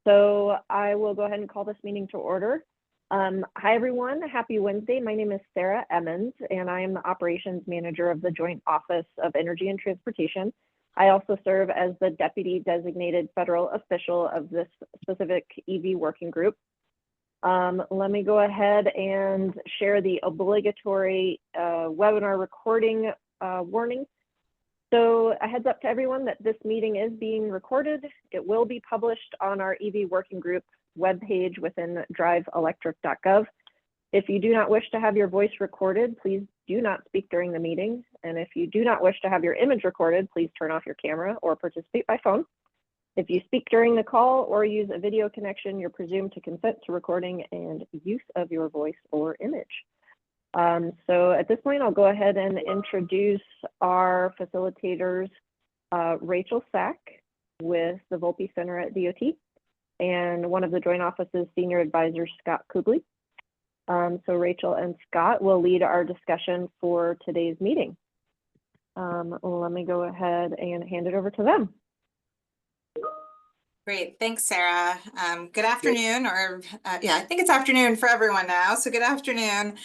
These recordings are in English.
So I will go ahead and call this meeting to order. Hi, everyone. Happy Wednesday. My name is Sarah Emmons, and I am the Operations Manager of the Joint Office of Energy and Transportation. I also serve as the Deputy Designated Federal Official of this specific EV working group. Let me go ahead and share the obligatory webinar recording warning. So a heads up to everyone that this meeting is being recorded. It will be published on our EV working group webpage within driveelectric.gov. If you do not wish to have your voice recorded, please do not speak during the meeting. And if you do not wish to have your image recorded, please turn off your camera or participate by phone. If you speak during the call or use a video connection, you're presumed to consent to recording and use of your voice or image. So at this point, I'll go ahead and introduce our facilitators, Rachel Sack with the Volpe Center at DOT, and one of the Joint Office's Senior Advisors, Scott Kugley. So Rachel and Scott will lead our discussion for today's meeting. Let me go ahead and hand it over to them. Great, thanks, Sarah. Good afternoon, or yeah, I think it's afternoon for everyone now, so good afternoon.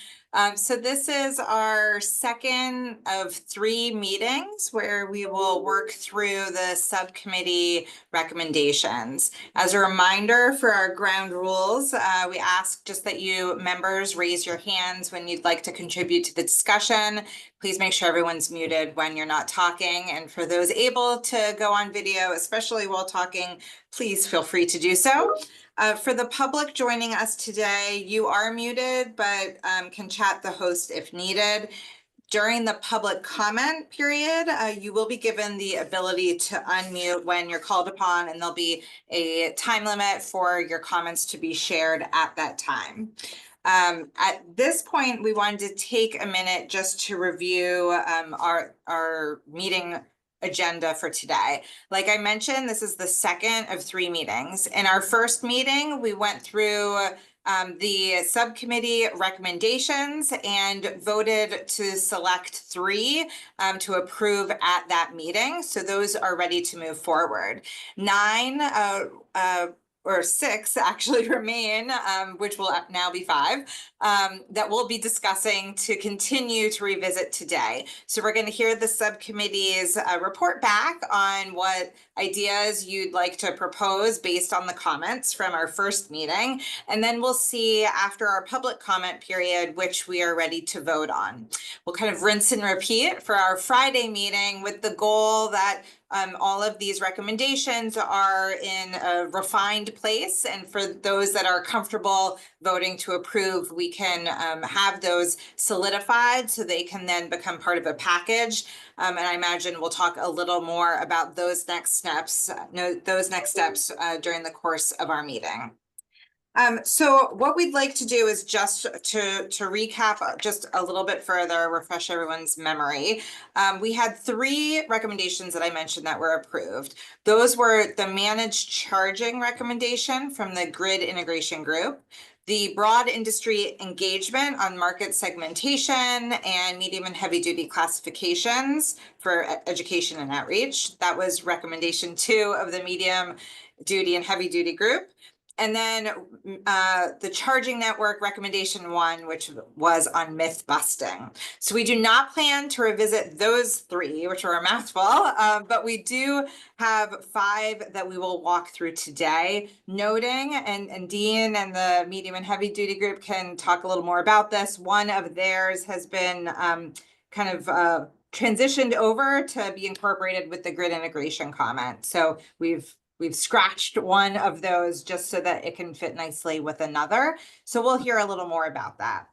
So this is our second of 3 meetings where we will work through the subcommittee recommendations. As a reminder for our ground rules, we ask just that you members raise your hands when you'd like to contribute to the discussion. Please make sure everyone's muted when you're not talking. And for those able to go on video, especially while talking, please feel free to do so. For the public joining us today, you are muted, but can chat the host if needed. During the public comment period, you will be given the ability to unmute when you're called upon, and there'll be a time limit for your comments to be shared at that time. At this point, we wanted to take a minute just to review our meeting agenda for today. Like I mentioned, this is the second of 3 meetings. In our first meeting, we went through the subcommittee recommendations and voted to select 3 to approve at that meeting. So those are ready to move forward. 9 or 6 actually remain, which will now be 5, that we'll be discussing to continue to revisit today. So we're going to hear the subcommittee's report back on what ideas you'd like to propose based on the comments from our first meeting. And then we'll see after our public comment period, which we are ready to vote on. We'll kind of rinse and repeat for our Friday meeting with the goal that all of these recommendations are in a refined place, and for those that are comfortable voting to approve, we can have those solidified so they can then become part of a package. And I imagine we'll talk a little more about those next steps, during the course of our meeting. So what we'd like to do is just to recap just a little bit further, refresh everyone's memory. We had 3 recommendations that I mentioned that were approved. Those were the managed charging recommendation from the Grid Integration Group, the broad industry engagement on market segmentation and medium and heavy duty classifications for education and outreach. That was recommendation 2 of the medium duty and heavy duty group. And then the charging network recommendation 1, which was on myth busting. So we do not plan to revisit those 3, which are a mouthful, but we do have 5 that we will walk through today, noting, and Dean and the medium and heavy duty group can talk a little more about this. One of theirs has been transitioned over to be incorporated with the grid integration comment. So we've scratched one of those just so that it can fit nicely with another. So we'll hear a little more about that.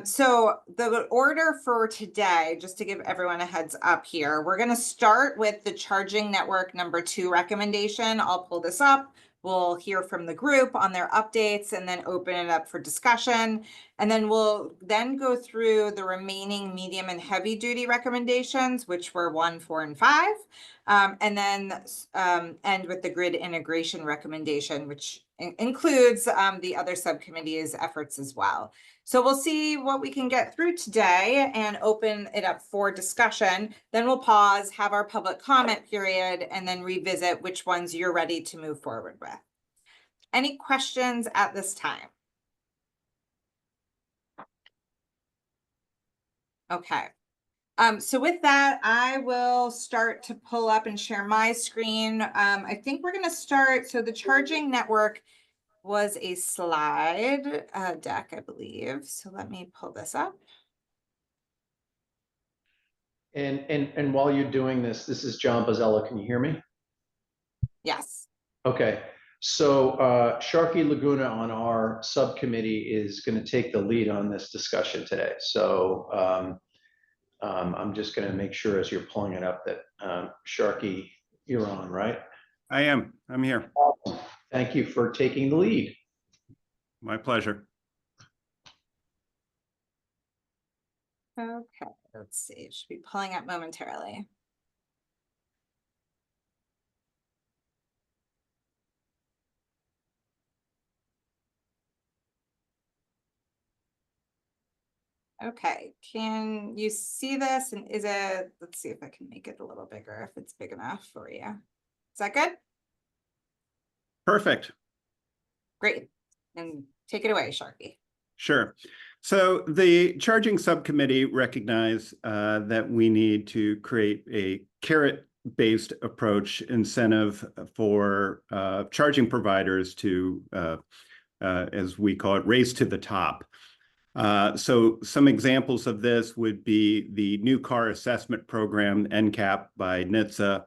So the order for today, just to give everyone a heads up here, we're going to start with the charging network number 2 recommendation. I'll pull this up. We'll hear from the group on their updates and then open it up for discussion. And then we'll then go through the remaining medium and heavy duty recommendations, which were 1, 4, and 5. And then end with the grid integration recommendation, which includes the other subcommittee's efforts as well. So we'll see what we can get through today and open it up for discussion. Then we'll pause, have our public comment period, and then revisit which ones you're ready to move forward with. Any questions at this time? Okay. So with that, I will start to pull up and share my screen. I think we're going to start. So the charging network was a slide deck, I believe. So let me pull this up. And while you're doing this, this is John Bozzella. Can you hear me? Yes. Okay. So Sharkey Laguna on our subcommittee is going to take the lead on this discussion today. So I'm just going to make sure as you're pulling it up that Sharkey, you're on, right? I am. I'm here. Awesome. Thank you for taking the lead. My pleasure. Okay, let's see. It should be pulling up momentarily. Okay, can you see this? And is it, let's see if I can make it a little bigger, if it's big enough for you. Is that good? Perfect. Great. And take it away, Sharkey. Sure. So the charging subcommittee recognized that we need to create a carrot-based approach incentive for charging providers to, as we call it, race to the top. So some examples of this would be the new car assessment program, NCAP by NHTSA,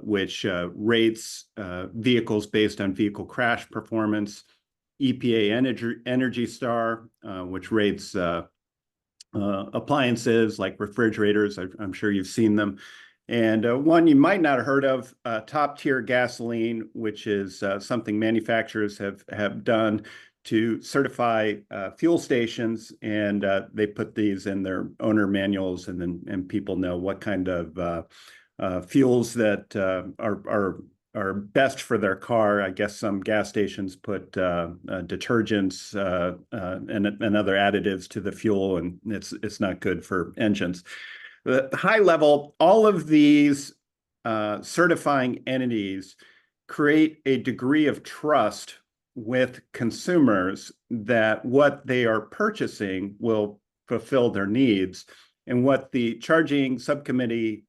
which rates vehicles based on vehicle crash performance. EPA Energy Star, which rates appliances like refrigerators. I'm sure you've seen them. And one you might not have heard of, Top Tier Gasoline, which is something manufacturers have done to certify fuel stations, and they put these in their owner manuals, and people know what kind of fuels that are best for their car. I guess some gas stations put detergents and other additives to the fuel, and it's not good for engines. The high level, all of these certifying entities create a degree of trust with consumers that what they are purchasing will fulfill their needs. And what the charging subcommittee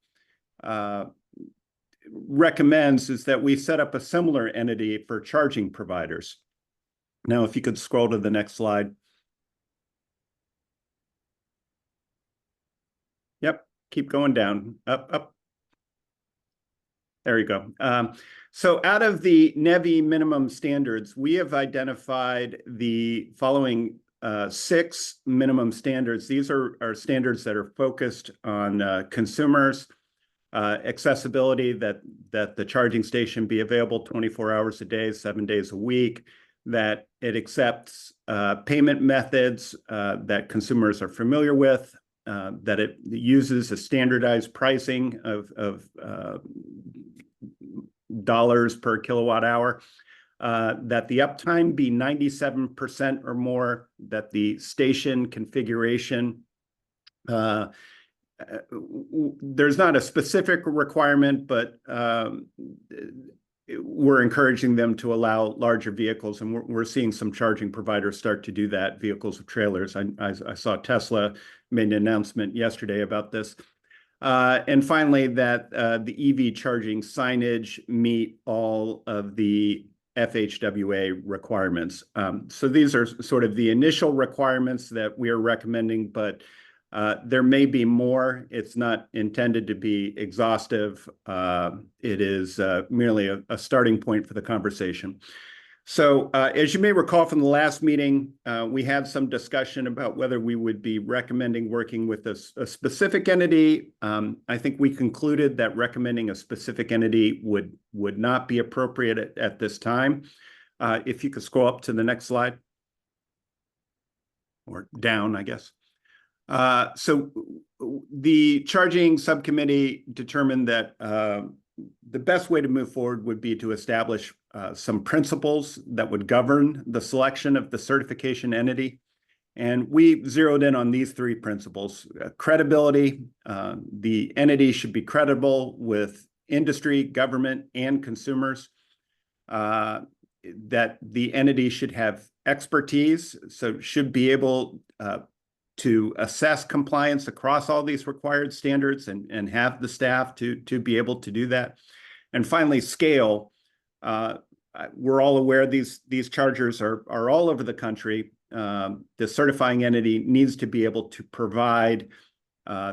recommends is that we set up a similar entity for charging providers. Now, if you could scroll to the next slide. Yep, keep going down, up. There you go. So out of the NEVI minimum standards, we have identified the following 6 minimum standards. These are standards that are focused on consumers, accessibility, that the charging station be available 24 hours a day, 7 days a week, that it accepts payment methods that consumers are familiar with, that it uses a standardized pricing of dollars per kilowatt hour, that the uptime be 97% or more, that the station configuration, there's not a specific requirement, but we're encouraging them to allow larger vehicles, and we're seeing some charging providers start to do that, vehicles with trailers. I saw Tesla made an announcement yesterday about this. And finally, that the EV charging signage meet all of the FHWA requirements. So these are sort of the initial requirements that we are recommending, but there may be more. It's not intended to be exhaustive. It is merely a starting point for the conversation. So as you may recall from the last meeting, we had some discussion about whether we would be recommending working with a specific entity. I think we concluded that recommending a specific entity would not be appropriate at this time. If you could scroll up to the next slide, or down, I guess. So the charging subcommittee determined that the best way to move forward would be to establish some principles that would govern the selection of the certification entity. And we zeroed in on these 3 principles. Credibility, the entity should be credible with industry, government, and consumers. that the entity should have expertise, so should be able to assess compliance across all these required standards and have the staff to be able to do that. And finally, scale. We're all aware these chargers are all over the country. The certifying entity needs to be able to provide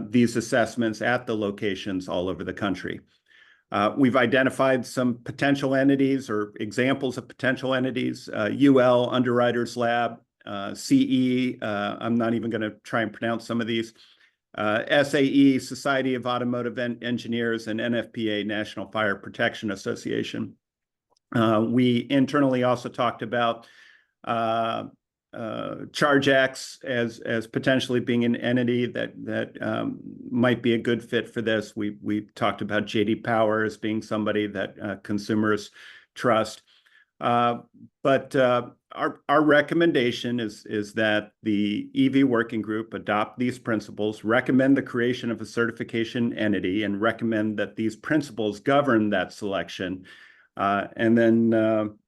these assessments at the locations all over the country. We've identified some potential entities or examples of potential entities, UL, Underwriters Lab, CE, I'm not even going to try and pronounce some of these, SAE, Society of Automotive Engineers, and NFPA, National Fire Protection Association. We internally also talked about ChargeX as potentially being an entity that might be a good fit for this. We talked about JD Power as being somebody that consumers trust. But our recommendation is that the EV working group adopt these principles, recommend the creation of a certification entity, and recommend that these principles govern that selection. And then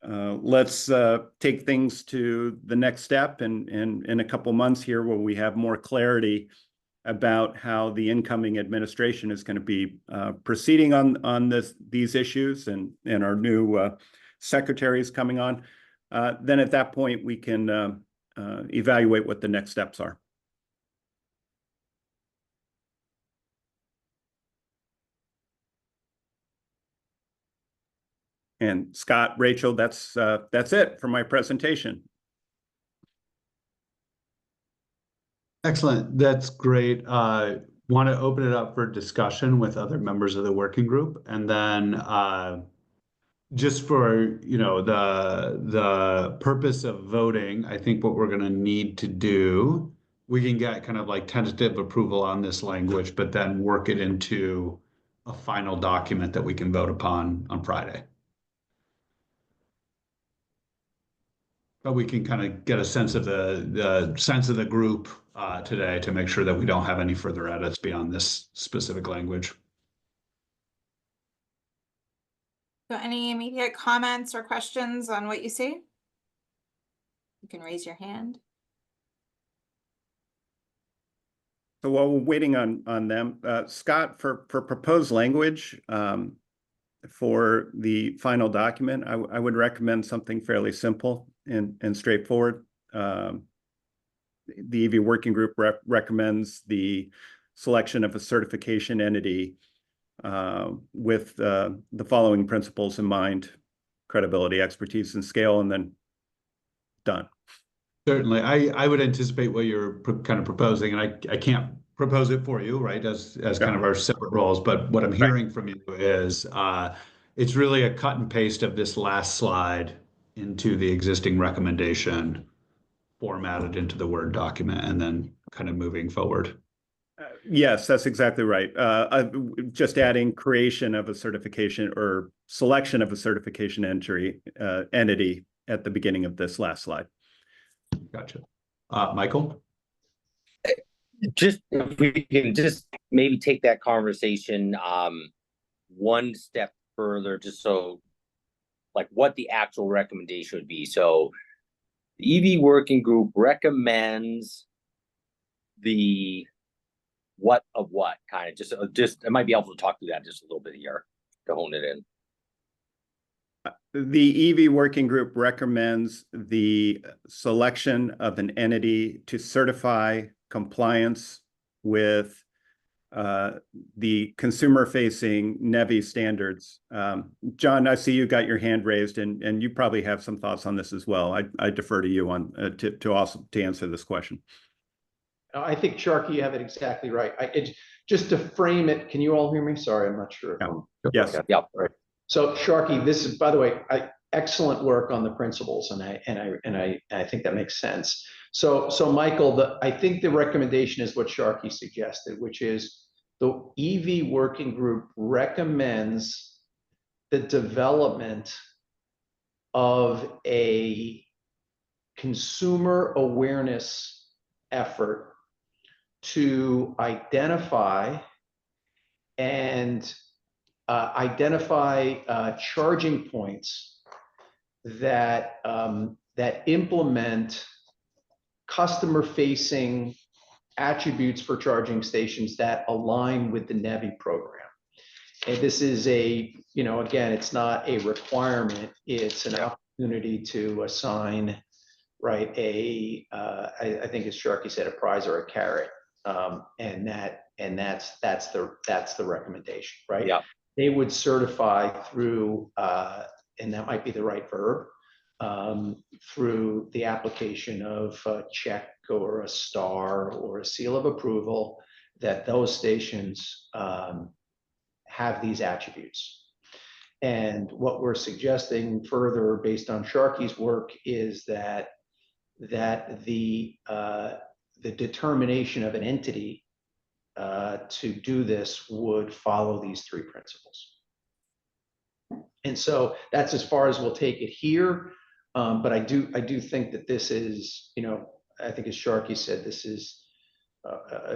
let's take things to the next step in a couple months here, where we have more clarity about how the incoming administration is going to be proceeding on these issues, and our new secretaries coming on. Then at that point, we can evaluate what the next steps are. And Scott, Rachel, that's it for my presentation. Excellent. That's great. Want to open it up for discussion with other members of the working group, and then just for the purpose of voting, I think what we're going to need to do, we can get kind of like tentative approval on this language, but then work it into a final document that we can vote upon on Friday. But we can kind of get a sense of the sense of the group today to make sure that we don't have any further edits beyond this specific language. So any immediate comments or questions on what you see? You can raise your hand. So while we're waiting on them, Scott, for proposed language for the final document, I would recommend something fairly simple and straightforward. The EV working group recommends the selection of a certification entity with the following principles in mind: credibility, expertise, and scale, and then done. Certainly, I would anticipate what you're kind of proposing, and I can't propose it for you, right, as kind of our separate roles, but what I'm hearing from you is it's really a cut and paste of this last slide into the existing recommendation, formatted into the Word document, and then kind of moving forward. Yes, that's exactly right. Just adding creation of a certification or selection of a certification entity at the beginning of this last slide. Gotcha. Michael? Just if we can just maybe take that conversation one step further, just so like what the actual recommendation would be. So the EV working group recommends the what of what kind of just it might be helpful to talk through that just a little bit here to hone it in. The EV working group recommends the selection of an entity to certify compliance with the consumer-facing NEVI standards. John, I see you got your hand raised, and you probably have some thoughts on this as well. I defer to you on to answer this question. I think, Sharkey, you have it exactly right. Just to frame it, can you all hear me? Sorry, I'm not sure. Yes. Yeah. Right. So, Sharkey, this is, by the way, excellent work on the principles, and I think that makes sense. So Michael, I think the recommendation is what Sharkey suggested, which is the EV working group recommends the development of a consumer awareness effort to identify charging points that that implement customer-facing attributes for charging stations that align with the NEVI program. And this is a, you know, again, it's not a requirement, it's an opportunity to assign, right, I think as Sharkey said, a prize or a carrot. And that's the recommendation, right? Yeah. They would certify through, and that might be the right verb, through the application of a check or a star or a seal of approval that those stations have these attributes. And what we're suggesting further, based on Sharkey's work, is that the determination of an entity to do this would follow these three principles. And so that's as far as we'll take it here. But I do think that this is, you know, I think as Sharkey said, this is,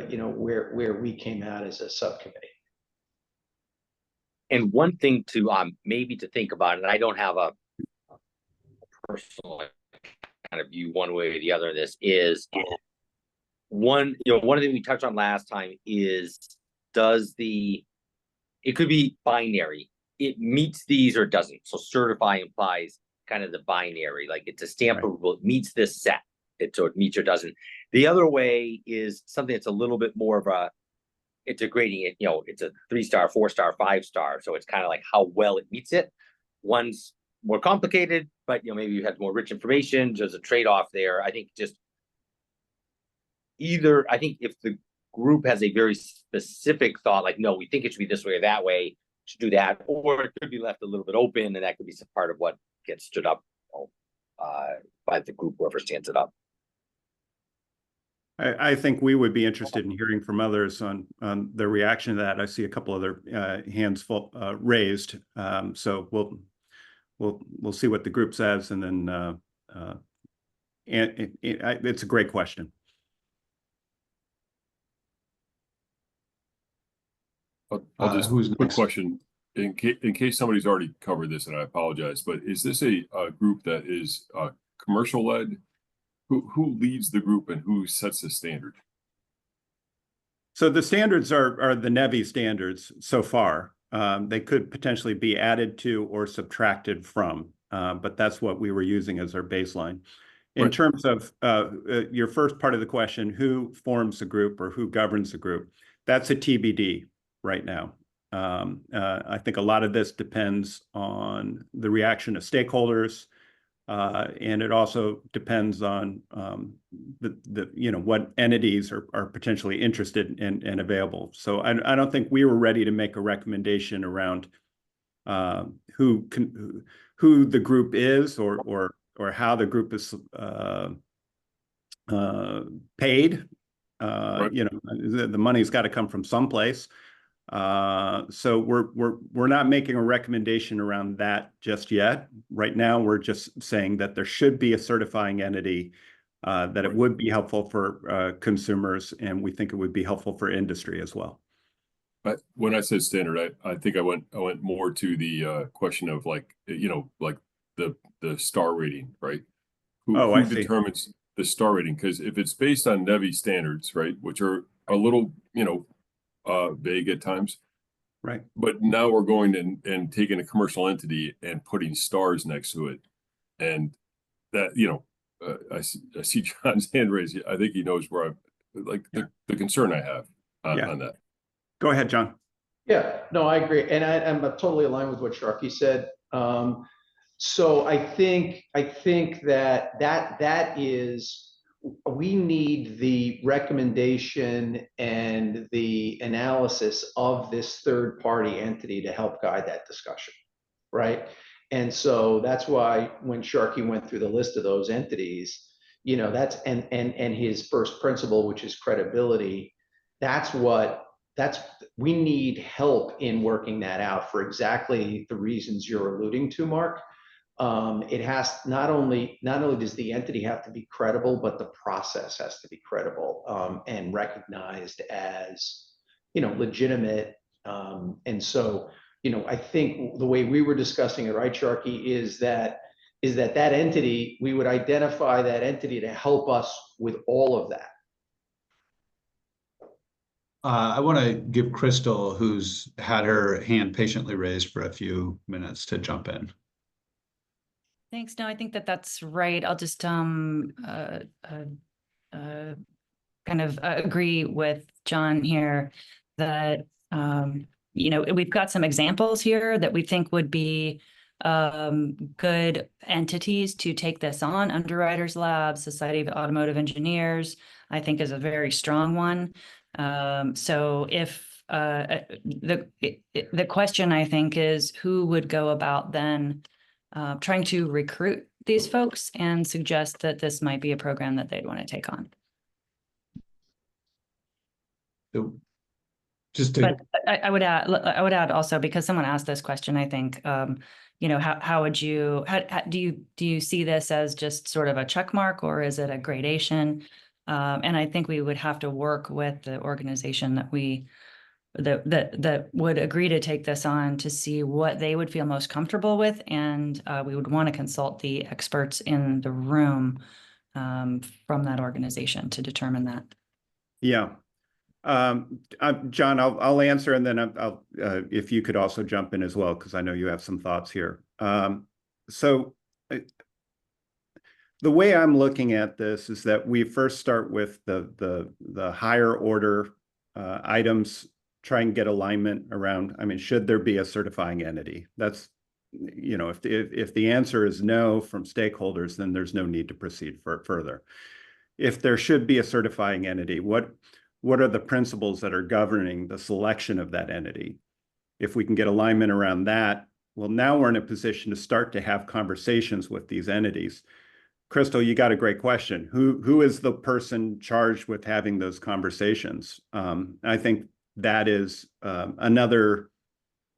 you know, where we came out as a subcommittee. And one thing to maybe to think about, and I don't have a personal kind of view one way or the other of this, is one of the things we touched on last time is, it could be binary. It meets these or doesn't. So certify implies kind of the binary, like it's a stamp approval, it meets this set. So it meets or doesn't. The other way is something that's a little bit more of it's a grading, it, you know, it's a 3-star, 4-star, 5-star. So it's kind of like how well it meets it. One's more complicated, but, you know, maybe you have more rich information. There's a trade-off there. I think just I think if the group has a very specific thought, like, no, we think it should be this way or that way, should do that, or it could be left a little bit open, and that could be some part of what gets stood up by the group, whoever stands it up. I think we would be interested in hearing from others on their reaction to that. I see a couple other hands raised, so we'll see what the group says, and then it's a great question. I'll just who's quick next? question in case somebody's already covered this, and I apologize, but is this a group that is commercial led? Who leads the group and who sets the standard? So the standards are the NEVI standards so far. They could potentially be added to or subtracted from, but that's what we were using as our baseline. In terms of your first part of the question, who forms the group or who governs the group, that's a TBD right now. I think a lot of this depends on the reaction of stakeholders, and it also depends on what entities are potentially interested and available. So I don't think we were ready to make a recommendation around who the group is or how the group is paid. The money's got to come from someplace. So we're not making a recommendation around that just yet. Right now, we're just saying that there should be a certifying entity, that it would be helpful for consumers, and we think it would be helpful for industry as well. But when I said standard, I think I went more to the question of like the star rating, right? Who determines the star rating? Because if it's based on NEVI standards, right, which are a little vague at times, right? But now we're going and taking a commercial entity and putting stars next to it, and that I see John's hand raised. I think he knows where the concern I have on that. Go ahead, John. Yeah, no, I agree, and I'm totally aligned with what Sharkey said. So I think that is, we need the recommendation and the analysis of this third-party entity to help guide that discussion, right? And so that's why when Sharkey went through the list of those entities, that's and his first principle, which is credibility, we need help in working that out for exactly the reasons you're alluding to, Mark. It has not only does the entity have to be credible, but the process has to be credible and recognized as legitimate. And so I think the way we were discussing it, right, Sharkey, is that is that that entity, we would identify that entity to help us with all of that. I want to give Crystal, who's had her hand patiently raised for a few minutes, to jump in. Thanks. No, I think that that's right. I'll just kind of agree with John here that we've got some examples here that we think would be good entities to take this on. Underwriters Lab, Society of Automotive Engineers, I think is a very strong one. So if the question, I think, is who would go about then trying to recruit these folks and suggest that this might be a program that they'd want to take on. So just to... But I would add also, because someone asked this question, I think, how would you, do you see this as just sort of a check mark, or is it a gradation? And I think we would have to work with the organization that that would agree to take this on to see what they would feel most comfortable with. And we would want to consult the experts in the room from that organization to determine that. Yeah. John, I'll answer, and then I'll if you could also jump in as well, because I know you have some thoughts here. So the way I'm looking at this is that we first start with the higher order items, try and get alignment around. I mean, should there be a certifying entity? That's, if the answer is no from stakeholders, then there's no need to proceed further. If there should be a certifying entity, what are the principles that are governing the selection of that entity? If we can get alignment around that, well, now we're in a position to start to have conversations with these entities. Crystal, you got a great question. Who is the person charged with having those conversations? I think that is another,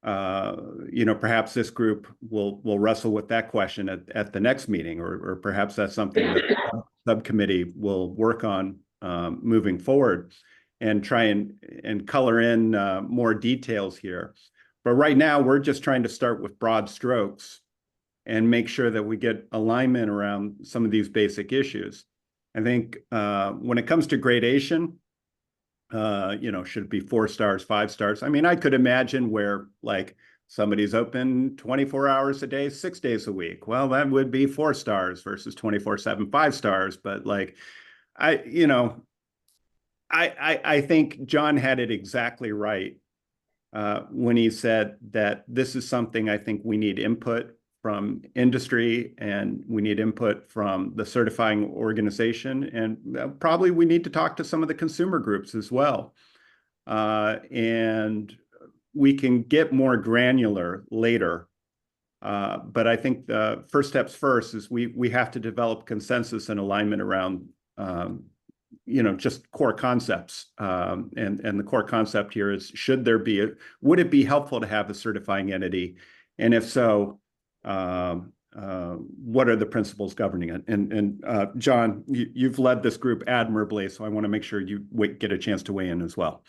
perhaps this group will wrestle with that question at the next meeting, or perhaps that's something that the subcommittee will work on moving forward and try and color in more details here. But right now, we're just trying to start with broad strokes and make sure that we get alignment around some of these basic issues. I think when it comes to gradation, should it be 4 stars, 5 stars? I mean, I could imagine where like somebody's open 24 hours a day, 6 days a week. Well, that would be 4 stars versus 24/7, 5 stars. But like, I think John had it exactly right when he said that this is something I think we need input from industry, and we need input from the certifying organization, and probably we need to talk to some of the consumer groups as well. And we can get more granular later. But I think the first steps first is we have to develop consensus and alignment around just core concepts. And the core concept here is, would it be helpful to have a certifying entity? And if so, what are the principles governing it? And John, you've led this group admirably, so I want to make sure you get a chance to weigh in as well.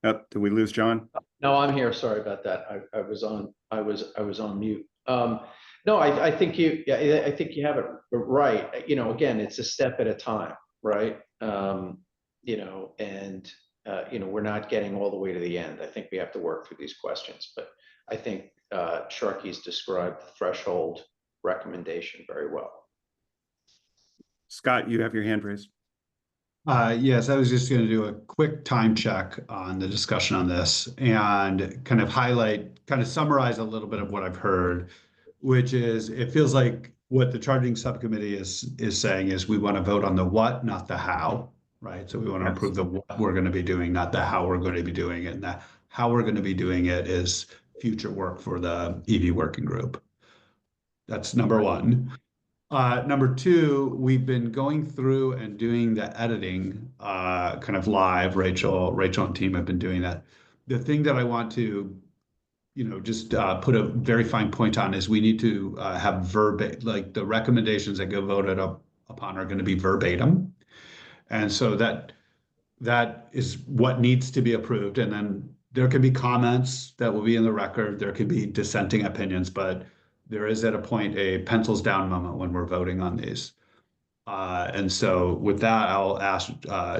Did we lose John? No, I'm here. Sorry about that. I was on mute. No, I think you have it right. Again, it's a step at a time, right? We're not getting all the way to the end. I think we have to work through these questions, but I think Sharky's described the threshold recommendation very well. Scott, you have your hand raised. Yes, I was just going to do a quick time check on the discussion on this and kind of summarize a little bit of what I've heard, which is, it feels like what the charging subcommittee is saying is we want to vote on the what, not the how, right? So we want to approve the what we're going to be doing, not the how we're going to be doing it. And the how we're going to be doing it is future work for the EV working group. That's number one. Number two, we've been going through and doing the editing kind of live. Rachel and team have been doing that. The thing that I want to, just put a very fine point on is we need to have like the recommendations that get voted upon are going to be verbatim. And so that is what needs to be approved. And then there could be comments that will be in the record. There could be dissenting opinions, but there is at a point a pencils down moment when we're voting on these. And so with that, I'll ask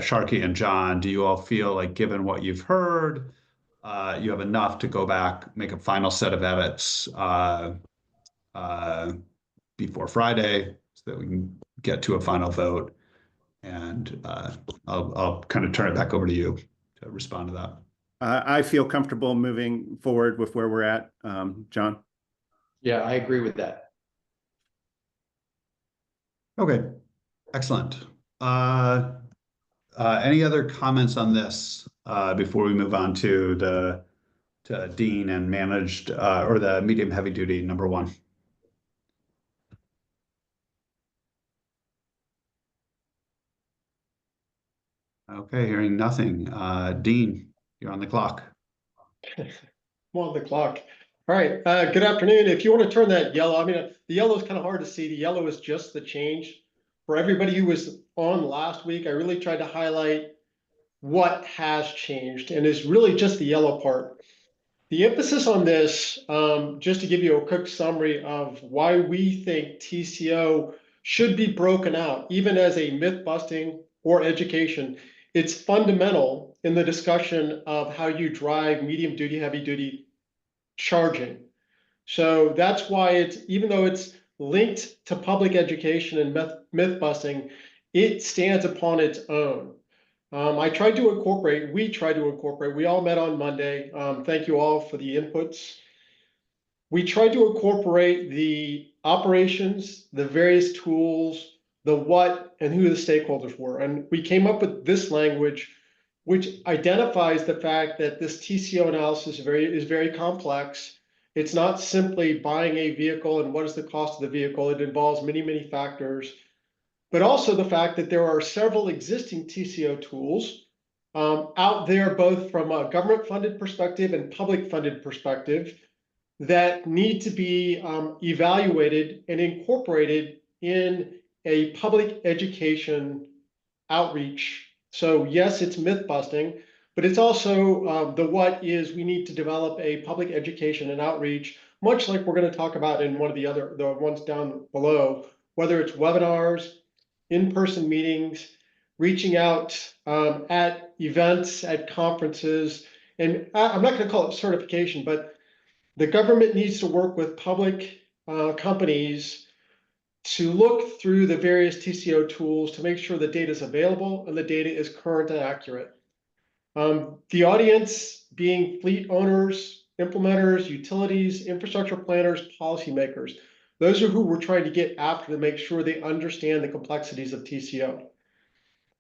Sharkey and John, do you all feel like, given what you've heard, you have enough to go back, make a final set of edits before Friday so that we can get to a final vote? And I'll kind of turn it back over to you to respond to that. I feel comfortable moving forward with where we're at. John? Yeah, I agree with that. Okay, excellent. Any other comments on this before we move on to Dean and managed or the medium heavy duty number 1? Okay, hearing nothing. Dean, you're on the clock. I'm on the clock. All right, good afternoon. If you want to turn that yellow, I mean, the yellow is kind of hard to see. The yellow is just the change. For everybody who was on last week, I really tried to highlight what has changed, and it's really just the yellow part. The emphasis on this, just to give you a quick summary of why we think TCO should be broken out, even as a myth busting or education. It's fundamental in the discussion of how you drive medium duty, heavy duty charging. So that's why it's, even though it's linked to public education and myth busting, it stands upon its own. We tried to incorporate, we all met on Monday. Thank you all for the inputs. We tried to incorporate the operations, the various tools, the what, and who the stakeholders were. And we came up with this language, which identifies the fact that this TCO analysis is very complex. It's not simply buying a vehicle and what is the cost of the vehicle. It involves many, many factors, but also the fact that there are several existing TCO tools out there, both from a government-funded perspective and public-funded perspective, that need to be evaluated and incorporated in a public education outreach. So yes, it's myth busting, but it's also the what is we need to develop a public education and outreach, much like we're going to talk about in one of the ones down below, whether it's webinars, in-person meetings, reaching out at events, at conferences. And I'm not going to call it certification, but the government needs to work with public companies to look through the various TCO tools to make sure the data is available and the data is current and accurate. The audience being fleet owners, implementers, utilities, infrastructure planners, policymakers. Those are who we're trying to get after to make sure they understand the complexities of TCO.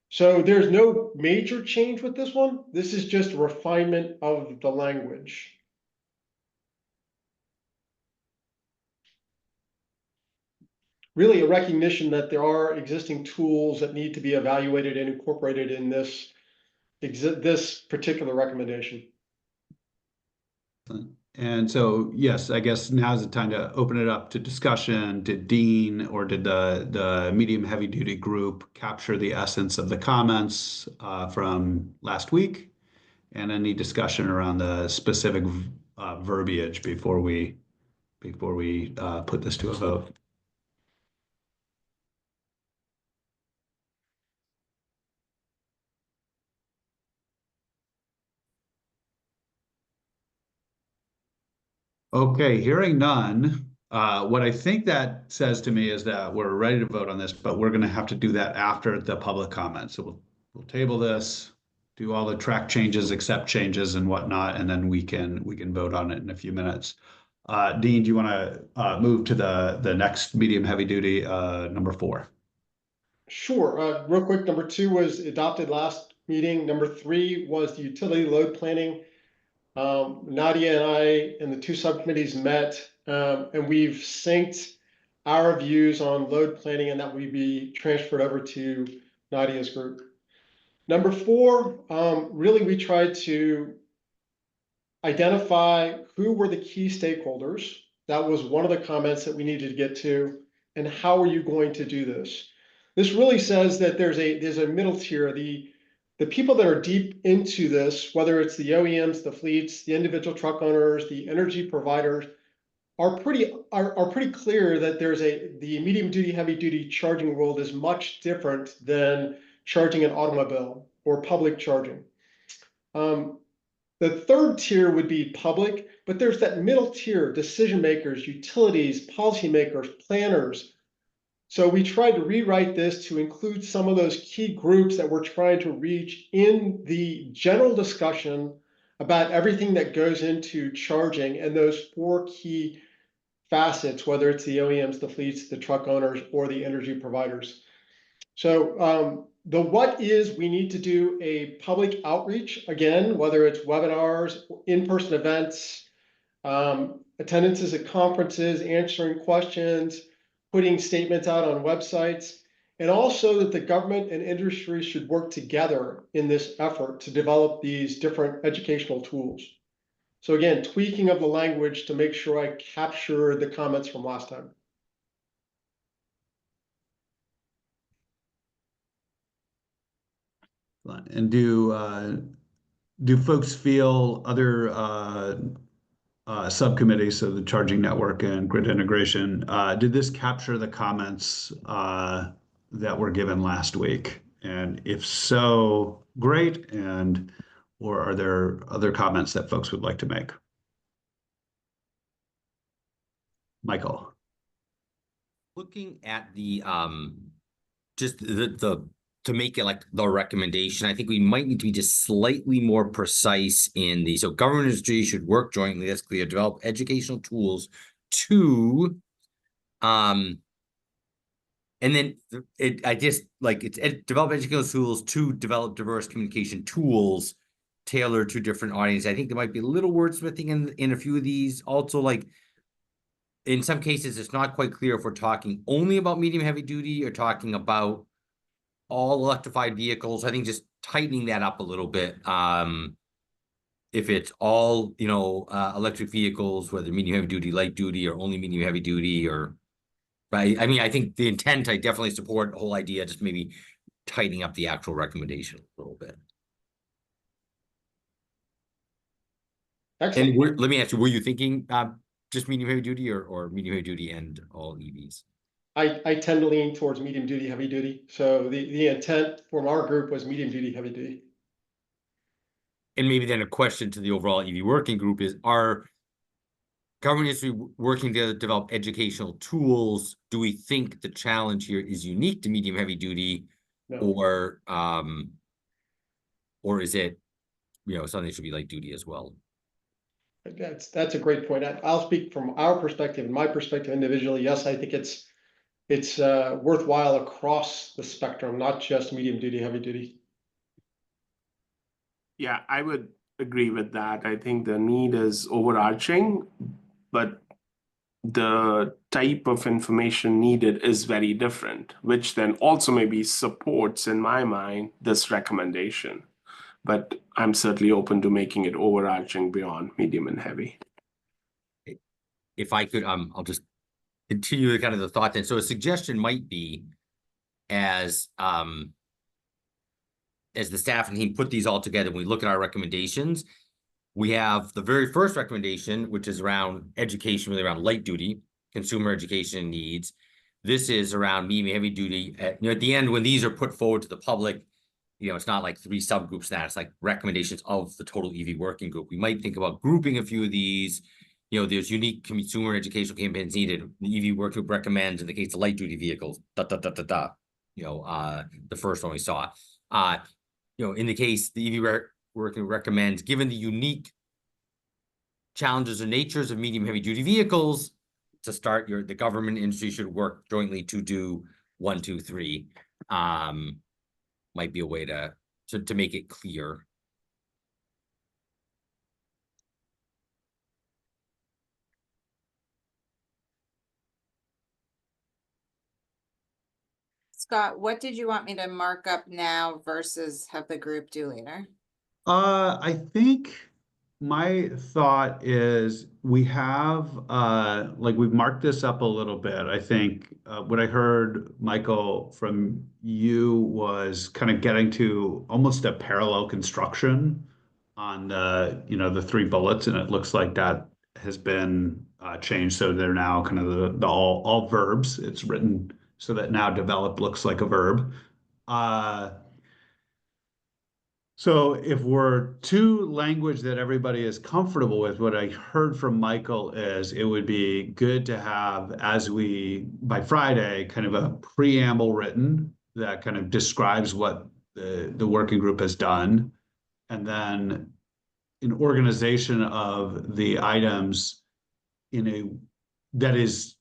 So there's no major change with this one. This is just a refinement of the language. Really a recognition that there are existing tools that need to be evaluated and incorporated in this particular recommendation. And so, yes, I guess now's the time to open it up to discussion. Did Dean or did the medium heavy duty group capture the essence of the comments from last week? And any discussion around the specific verbiage before we put this to a vote? Okay, hearing none, what I think that says to me is that we're ready to vote on this, but we're going to have to do that after the public comment. So we'll table this, do all the track changes, accept changes and whatnot, and then we can vote on it in a few minutes. Dean, do you want to move to the next medium heavy duty number 4? Sure. Real quick, number 2 was adopted last meeting. Number 3 was the utility load planning. Nadia and I and the 2 subcommittees met, and we've synced our views on load planning, and that will be transferred over to Nadia's group. Number 4, really we tried to identify who were the key stakeholders. That was one of the comments that we needed to get to, and how are you going to do this? This really says that there's a middle tier. The the people that are deep into this, whether it's the OEMs, the fleets, the individual truck owners, the energy providers, are pretty clear that the medium duty, heavy duty charging world is much different than charging an automobile or public charging. The third tier would be public, but there's that middle tier, decision makers, utilities, policymakers, planners. So we tried to rewrite this to include some of those key groups that we're trying to reach in the general discussion about everything that goes into charging and those 4 key facets, whether it's the OEMs, the fleets, the truck owners, or the energy providers. So the what is, we need to do a public outreach, again, whether it's webinars, in-person events, attendances at conferences, answering questions, putting statements out on websites, and also that the government and industry should work together in this effort to develop these different educational tools. So again, tweaking of the language to make sure I capture the comments from last time. And do folks feel other subcommittees, so the charging network and grid integration, did this capture the comments that were given last week? And if so, great. Or are there other comments that folks would like to make? Michael. Looking at the just the to make it like the recommendation, I think we might need to be just slightly more precise in the, so government and industry should work jointly, that's clear, develop educational tools to, and then I just like it's develop educational tools to develop diverse communication tools tailored to different audiences. I think there might be a little wordsmithing in a few of these. Also, like in some cases, it's not quite clear if we're talking only about medium heavy duty or talking about all electrified vehicles. I think just tightening that up a little bit. If it's all, electric vehicles, whether medium heavy duty, light duty, or only medium heavy duty, or right. I mean, I think the intent, I definitely support the whole idea, just maybe tightening up the actual recommendation a little bit. Excellent. And let me ask you, were you thinking just medium heavy duty or medium heavy duty and all EVs? I tend to lean towards medium duty, heavy duty. So the intent from our group was medium duty, heavy duty. And maybe then a question to the overall EV working group is, are government industry working to develop educational tools? Do we think the challenge here is unique to medium heavy duty? No. Or is it, something that should be light duty as well? That's a great point. I'll speak from our perspective and my perspective individually. Yes, I think it's worthwhile across the spectrum, not just medium duty, heavy duty. Yeah, I would agree with that. I think the need is overarching, but the type of information needed is very different, which then also maybe supports, in my mind, this recommendation. But I'm certainly open to making it overarching beyond medium and heavy. If I could, I'll just continue kind of the thought then. So a suggestion might be, as the staff and team put these all together, when we look at our recommendations, we have the very first recommendation, which is around education, really around light duty, consumer education needs. This is around medium heavy duty. At the end, when these are put forward to the public, it's not like 3 subgroups that, it's like recommendations of the total EV working group. We might think about grouping a few of these. There's unique consumer educational campaigns needed. The EV working group recommends, in the case of light duty vehicles, the first one we saw. In the case, the EV working group recommends, given the unique challenges or natures of medium heavy duty vehicles, to start the government industry should work jointly to do 1, 2, 3. Might be a way to make it clear. Scott, what did you want me to mark up now versus have the group do later? I think my thought is we have, like we've marked this up a little bit. I think what I heard, Michael, from you was kind of getting to almost a parallel construction on the, the 3 bullets, and it looks like that has been changed. So they're now kind of the all verbs. It's written so that now develop looks like a verb. So if we're to language that everybody is comfortable with, what I heard from Michael is it would be good to have, by Friday, kind of a preamble written that kind of describes what the working group has done, and then an organization of the items that is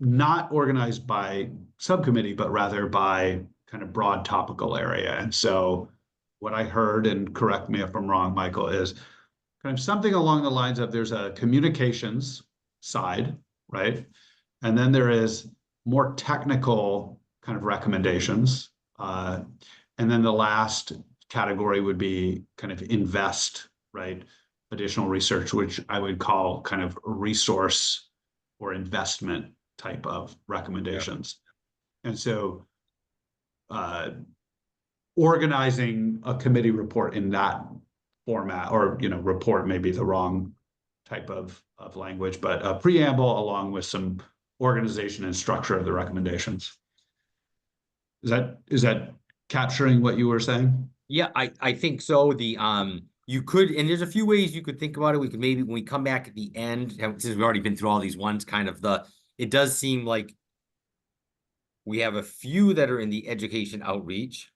not organized by subcommittee, but rather by kind of broad topical area. And so what I heard, and correct me if I'm wrong, Michael, is kind of something along the lines of there's a communications side, right? And then there is more technical kind of recommendations. And then the last category would be kind of invest, right? Additional research, which I would call kind of resource or investment type of recommendations. Yeah. And so organizing a committee report in that format, or report may be the wrong type of language, but a preamble along with some organization and structure of the recommendations. Is that capturing what you were saying? Yeah, I think so. You could, and there's a few ways you could think about it. We could maybe, when we come back at the end, since we've already been through all these ones, it does seem like we have a few that are in the education outreach.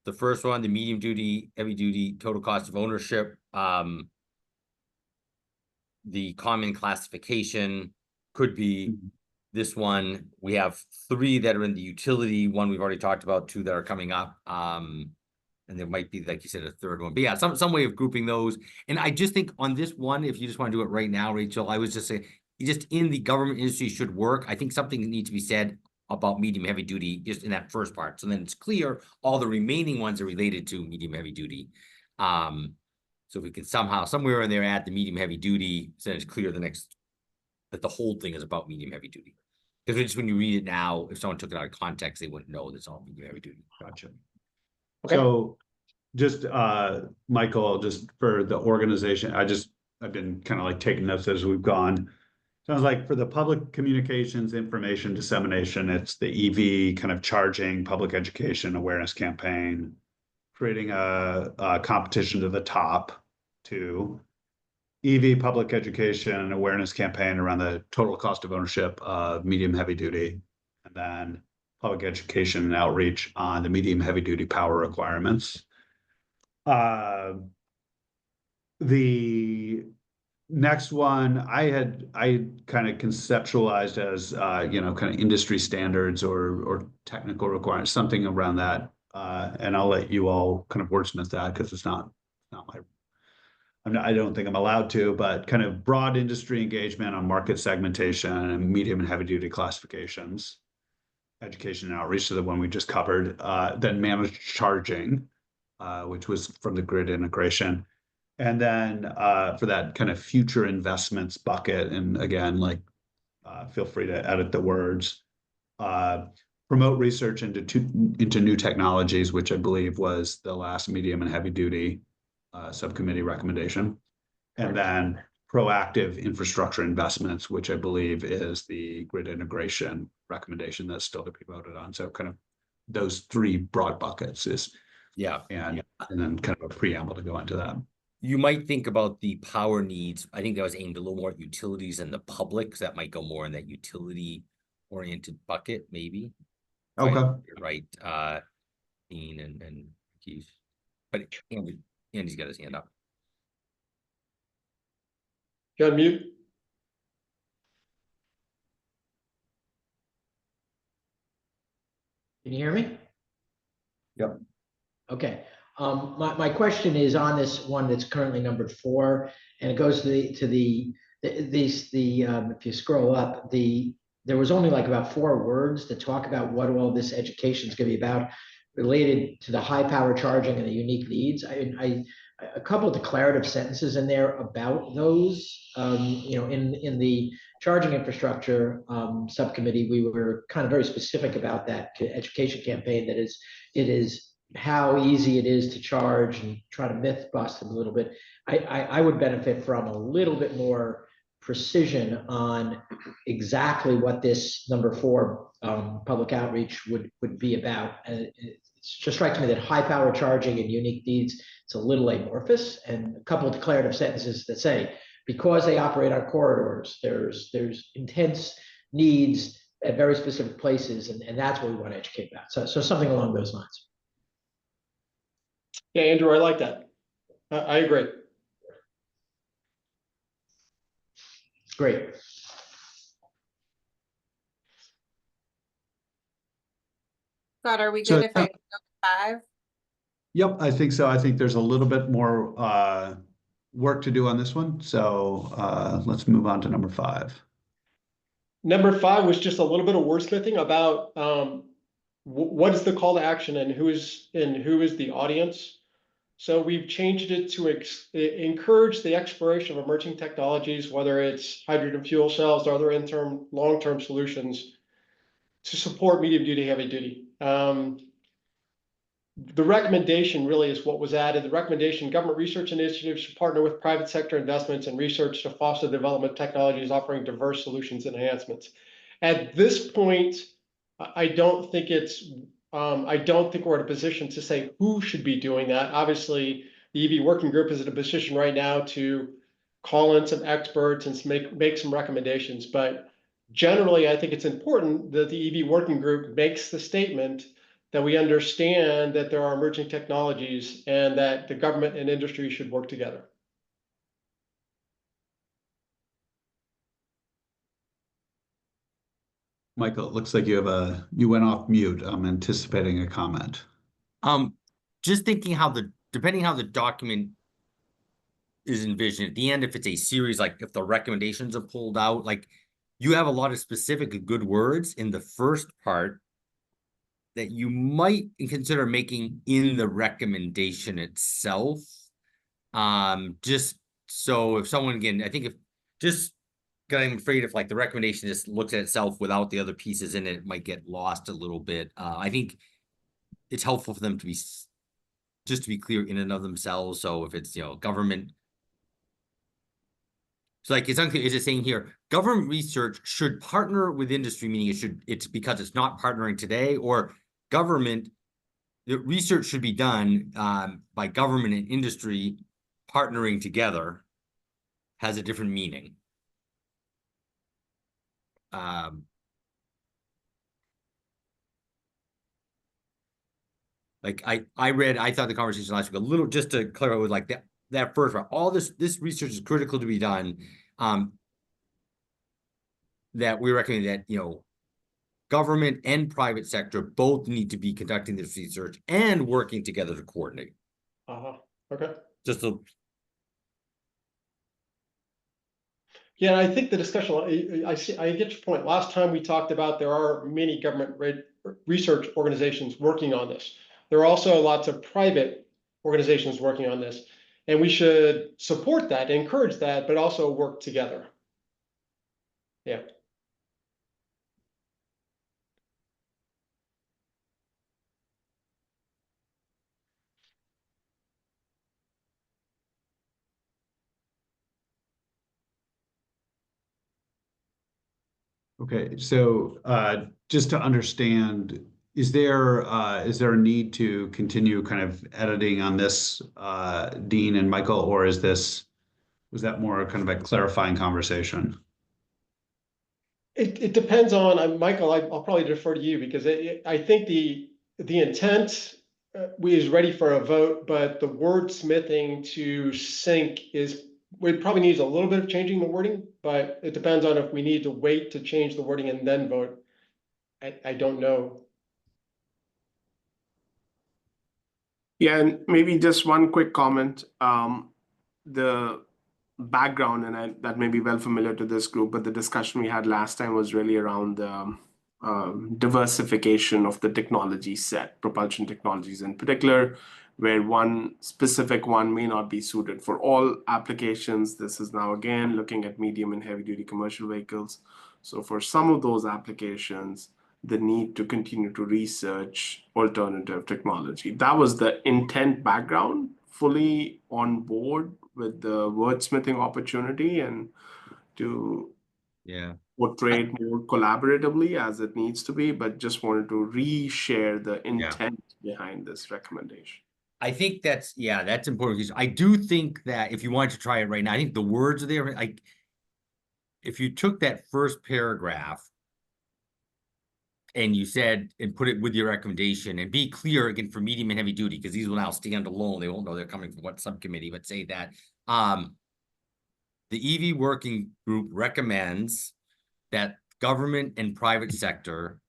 The first one, the medium duty, heavy duty, total cost of ownership, the common classification could be this one. We have 3 that are in the utility, 1 we've already talked about, 2 that are coming up. And there might be, like you said, a 3rd one, but yeah, some way of grouping those. And I just think on this one, if you just want to do it right now, Rachel, I was just saying, just in the government industry should work. I think something needs to be said about medium heavy duty just in that first part. So then it's clear all the remaining ones are related to medium heavy duty. So if we could somehow, somewhere in there, add the medium heavy duty, so then it's clear that the whole thing is about medium heavy duty. Because just when you read it now, if someone took it out of context, they wouldn't know that's all medium heavy duty. Gotcha. Okay. So just Michael, just for the organization, I've been kind of like taking notes as we've gone. Sounds like for the public communications information dissemination, it's the EV kind of charging, public education awareness campaign, creating a competition to the top, 2, EV public education and awareness campaign around the total cost of ownership of medium heavy duty, and then public education and outreach on the medium heavy duty power requirements. The next one I kind of conceptualized as kind of industry standards or technical requirements, something around that, and I'll let you all kind of wordsmith that, because it's not my, I don't think I'm allowed to, but kind of broad industry engagement on market segmentation and medium and heavy duty classifications, education and outreach, so the one we just covered, then managed charging, which was from the grid integration. And then for that kind of future investments bucket, and again, feel free to edit the words, promote research into new technologies, which I believe was the last medium and heavy duty subcommittee recommendation. And then proactive infrastructure investments, which I believe is the grid integration recommendation that's still to be voted on. So kind of those 3 broad buckets is, and then kind of a preamble to go into that. You might think about the power needs. I think that was aimed a little more at utilities and the public, because that might go more in that utility-oriented bucket, maybe. Okay. Right. Dean and Keith. But Andy's got his hand up. You on mute? Can you hear me? Yep. Okay. My question is on this one that's currently numbered 4, and it goes to the if you scroll up, there was only like about 4 words to talk about what all this education is going to be about related to the high power charging and the unique needs. a couple of declarative sentences in there about those. In the charging infrastructure subcommittee, we were kind of very specific about that education campaign. That is, it is how easy it is to charge, and try to myth bust them a little bit. I would benefit from a little bit more precision on exactly what this number 4 public outreach would be about. It just strikes me that high power charging and unique needs, it's a little amorphous, and a couple of declarative sentences that say, because they operate on corridors, there's intense needs at very specific places, and that's what we want to educate about. So something along those lines. Yeah, Andrew, I like that. I agree. Great. Scott, are we So, good if I go to 5? Yep, I think so. I think there's a little bit more work to do on this one. So let's move on to number 5. Number 5 was just a little bit of wordsmithing about what is the call to action and who is the audience. So we've changed it to encourage the exploration of emerging technologies, whether it's hydrogen fuel cells or other long-term solutions, to support medium duty, heavy duty. The recommendation really is what was added. The recommendation: government research initiatives should partner with private sector investments and research to foster the development of technologies offering diverse solutions and enhancements. At this point, I don't think we're in a position to say who should be doing that. Obviously, the EV working group is in a position right now to call in some experts and make some recommendations. But generally, I think it's important that the EV working group makes the statement that we understand that there are emerging technologies and that the government and industry should work together. Michael, it looks like you went off mute. I'm anticipating a comment. Just thinking depending how the document is envisioned at the end, if it's a series, like if the recommendations are pulled out, like you have a lot of specific good words in the first part that you might consider making in the recommendation itself. Just so if someone, again, I think I'm afraid if like the recommendation just looks at itself without the other pieces in it, it might get lost a little bit. I think it's helpful for them to be clear in and of themselves. So if it's, government, so like it's unclear, is it saying here, government research should partner with industry, meaning it's because it's not partnering today, or the research should be done by government and industry partnering together, has a different meaning. Like I thought the conversation last week a little, just to clarify with like that first part, all this research is critical to be done. That we recommend that, government and private sector both need to be conducting this research and working together to coordinate. Okay. Just a Yeah, I think the discussion, I get your point. Last time we talked about there are many government research organizations working on this. There are also lots of private organizations working on this, and we should support that, encourage that, but also work together. Yeah. Okay, so just to understand, is there a need to continue kind of editing on this, Dean and Michael, or was that more kind of a clarifying conversation? It depends on Michael. I'll probably defer to you because I think the intent is ready for a vote, but the wordsmithing to sync it probably needs a little bit of changing the wording, but it depends on if we need to wait to change the wording and then vote. I don't know. Yeah, and maybe just one quick comment. The background, and that may be well familiar to this group, but the discussion we had last time was really around the diversification of the technology set, propulsion technologies in particular, where one specific one may not be suited for all applications. This is now again looking at medium and heavy duty commercial vehicles. So for some of those applications, the need to continue to research alternative technology. That was the intent background, fully on board with the wordsmithing opportunity and to portray it more collaboratively as it needs to be, but just wanted to re-share the intent behind this recommendation. I think that's important because I do think that if you wanted to try it right now, I think the words are there. Like, if you took that first paragraph and you said, and put it with your recommendation and be clear again for medium and heavy duty, because these will now stand alone. They won't know they're coming from what subcommittee, but say that the EV working group recommends that government and private sector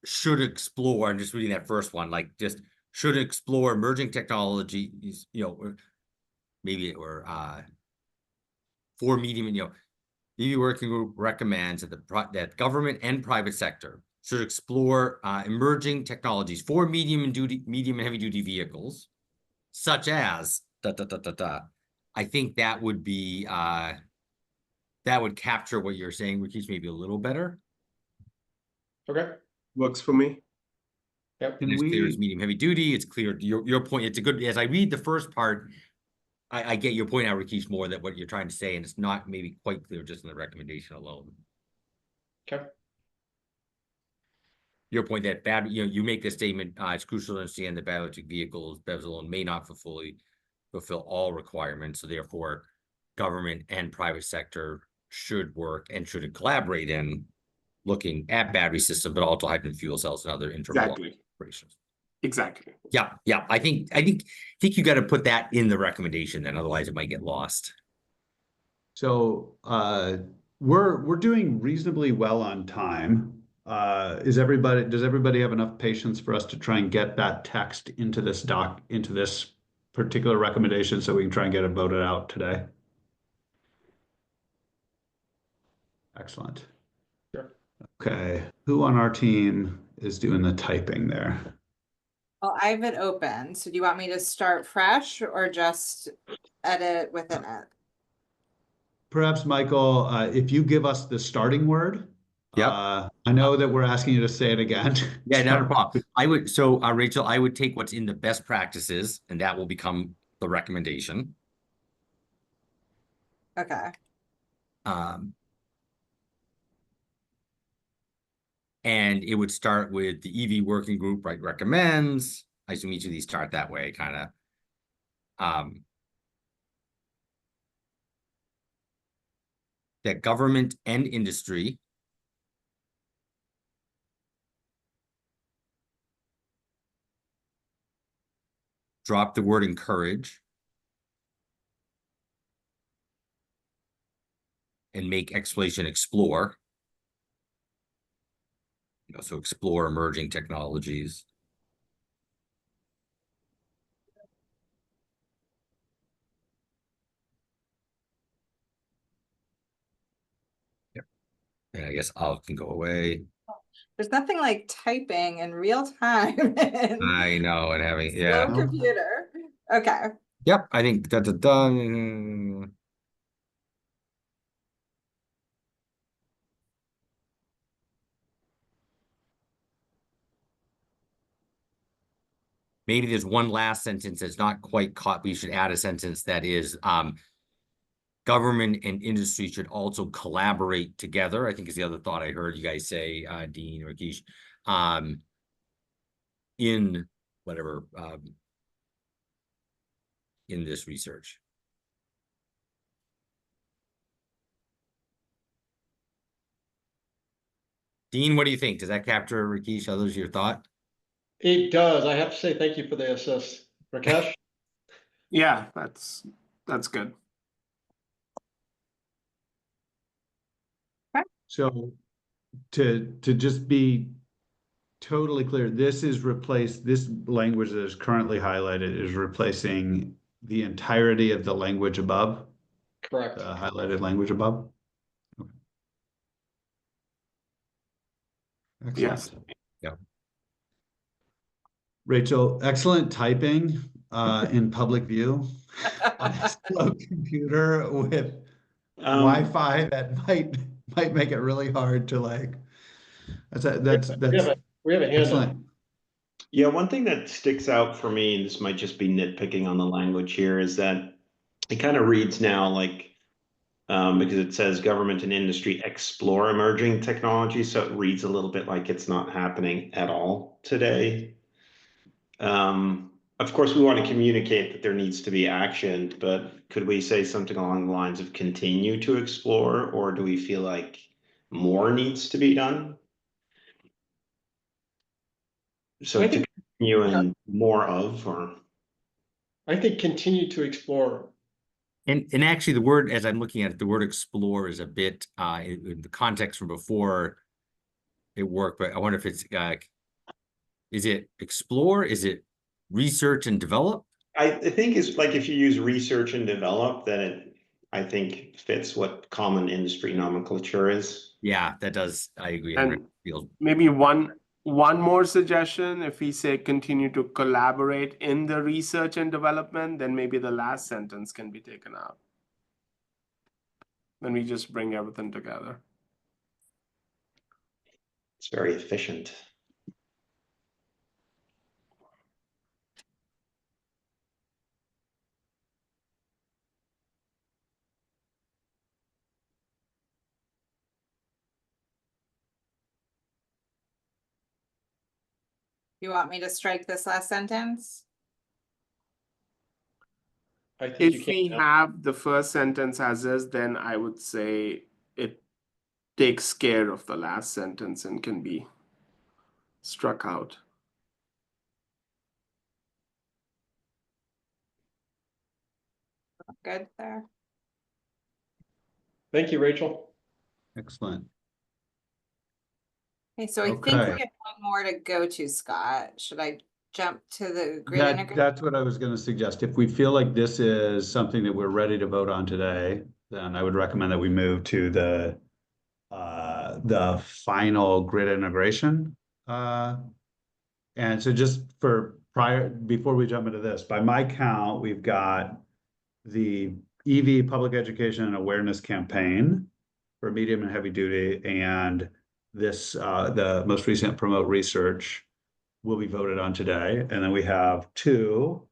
should explore, I'm just reading that first one, like just should explore emerging technologies, maybe, or for medium, the EV working group recommends that government and private sector should explore emerging technologies for medium and heavy duty vehicles, such as I think that would be that would capture what you're saying, which is maybe a little better. Okay, works for me. Yep. And it's clear as medium heavy duty. It's clear your point. It's a good, as I read the first part, I get your point out, Rakesh, more that what you're trying to say, and it's not maybe quite clear just in the recommendation alone. Okay. Your point that you make this statement, it's crucial to understand that battery electric vehicles, BEVs alone, may not fulfill all requirements. So therefore, government and private sector should work and should collaborate in looking at battery system, but also hydrogen fuel cells and other internal operations. Exactly. Yeah. I think you got to put that in the recommendation, then otherwise it might get lost. So we're doing reasonably well on time. Does everybody have enough patience for us to try and get that text into this particular recommendation so we can try and get it voted out today? Excellent. Sure. Okay, who on our team is doing the typing there? Well, I have it open. So do you want me to start fresh or just edit within it? Perhaps, Michael, if you give us the starting word. I know that we're asking you to say it again. Yeah, not a problem. Rachel, I would take what's in the best practices, and that will become the recommendation. Okay. And it would start with the EV working group, right? Recommends. I assume each of these start that way, kind of. That government and industry drop the word encourage and make exploration explore. So explore emerging technologies. Yep. And I guess Alt can go away. There's nothing like typing in real time. I know, and having slow computer. Okay. Yep, I think done. Maybe there's one last sentence that's not quite caught. We should add a sentence that is government and industry should also collaborate together. I think is the other thought I heard you guys say, Dean or Rakesh, in whatever, in this research. Dean, what do you think? Does that capture, Rakesh, others your thought? It does. I have to say thank you for the assist. Rakesh? Yeah, that's good. So to just be totally clear, this language that is currently highlighted is replacing the entirety of the language above? Correct. The highlighted language above? Okay. Excellent. Yes. Yeah. Rachel, excellent typing in public view on a slow computer with Wi-Fi that might make it really hard to like. That's we have a handout. excellent. Yeah, one thing that sticks out for me, and this might just be nitpicking on the language here, is that it kind of reads now like, because it says government and industry explore emerging technology, so it reads a little bit like it's not happening at all today. Of course, we want to communicate that there needs to be action, but could we say something along the lines of continue to explore, or do we feel like more needs to be done? So to continue and more of, or? I think continue to explore. And actually the word, as I'm looking at it, the word explore is a bit, in the context from before it worked, but I wonder if it's, is it explore? Is it research and develop? I think it's like if you use research and develop, then it, I think, fits what common industry nomenclature is. Yeah, that does. I agree. And maybe one more suggestion, if we say continue to collaborate in the research and development, then maybe the last sentence can be taken out. Then we just bring everything together. It's very efficient. You want me to strike this last sentence? I think If we have the first sentence as is, then I would say it takes care of the last sentence and can be struck out. Good there. Thank you, Rachel. Excellent. Okay, so I think we have one more to go to, Scott. Should I jump to the grid integration? That's what I was going to suggest. If we feel like this is something that we're ready to vote on today, then I would recommend that we move to the final grid integration. And so just before we jump into this, by my count, we've got the EV public education and awareness campaign for medium and heavy duty, and this the most recent promote research will be voted on today. And then we have two,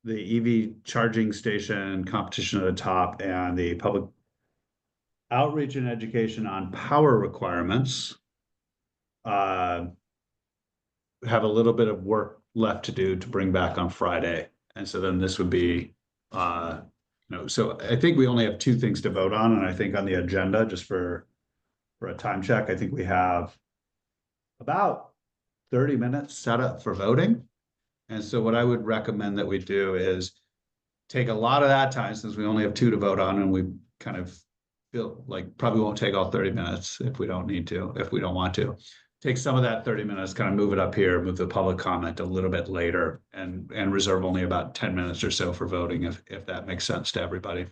the EV charging station competition at the top and the public outreach and education on power requirements. Have a little bit of work left to do to bring back on Friday. And so then this would be, so I think we only have two things to vote on. And I think on the agenda, just for a time check, I think we have about 30 minutes set up for voting. And so what I would recommend that we do is take a lot of that time, since we only have two to vote on, and we kind of feel like probably won't take all 30 minutes if we don't need to, if we don't want to. Take some of that 30 minutes, kind of move it up here, move the public comment a little bit later, and reserve only about 10 minutes or so for voting, if that makes sense to everybody.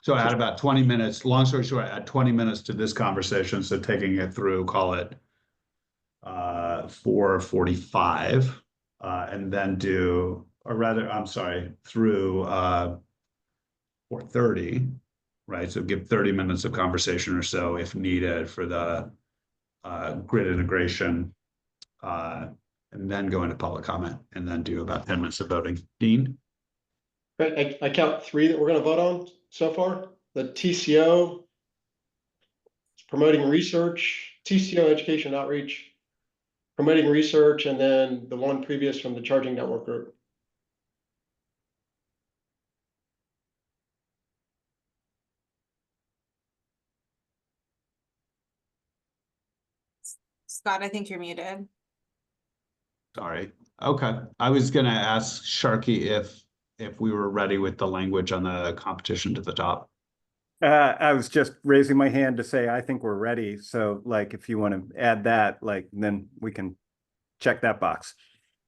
So add about 20 minutes, long story short, add 20 minutes to this conversation. So taking it through, call it 4:45, and then do, or rather, I'm sorry, through 4:30, right? So give 30 minutes of conversation or so if needed for the grid integration, and then go into public comment, and then do about 10 minutes of voting. Dean? I count three that we're going to vote on so far. The TCO, promoting research, TCO education outreach, promoting research, and then the one previous from the charging network group. Scott, I think you're muted. Sorry. Okay. I was going to ask Sharky if we were ready with the language on the competition to the top. I was just raising my hand to say, I think we're ready. So like, if you want to add that, like, then we can check that box.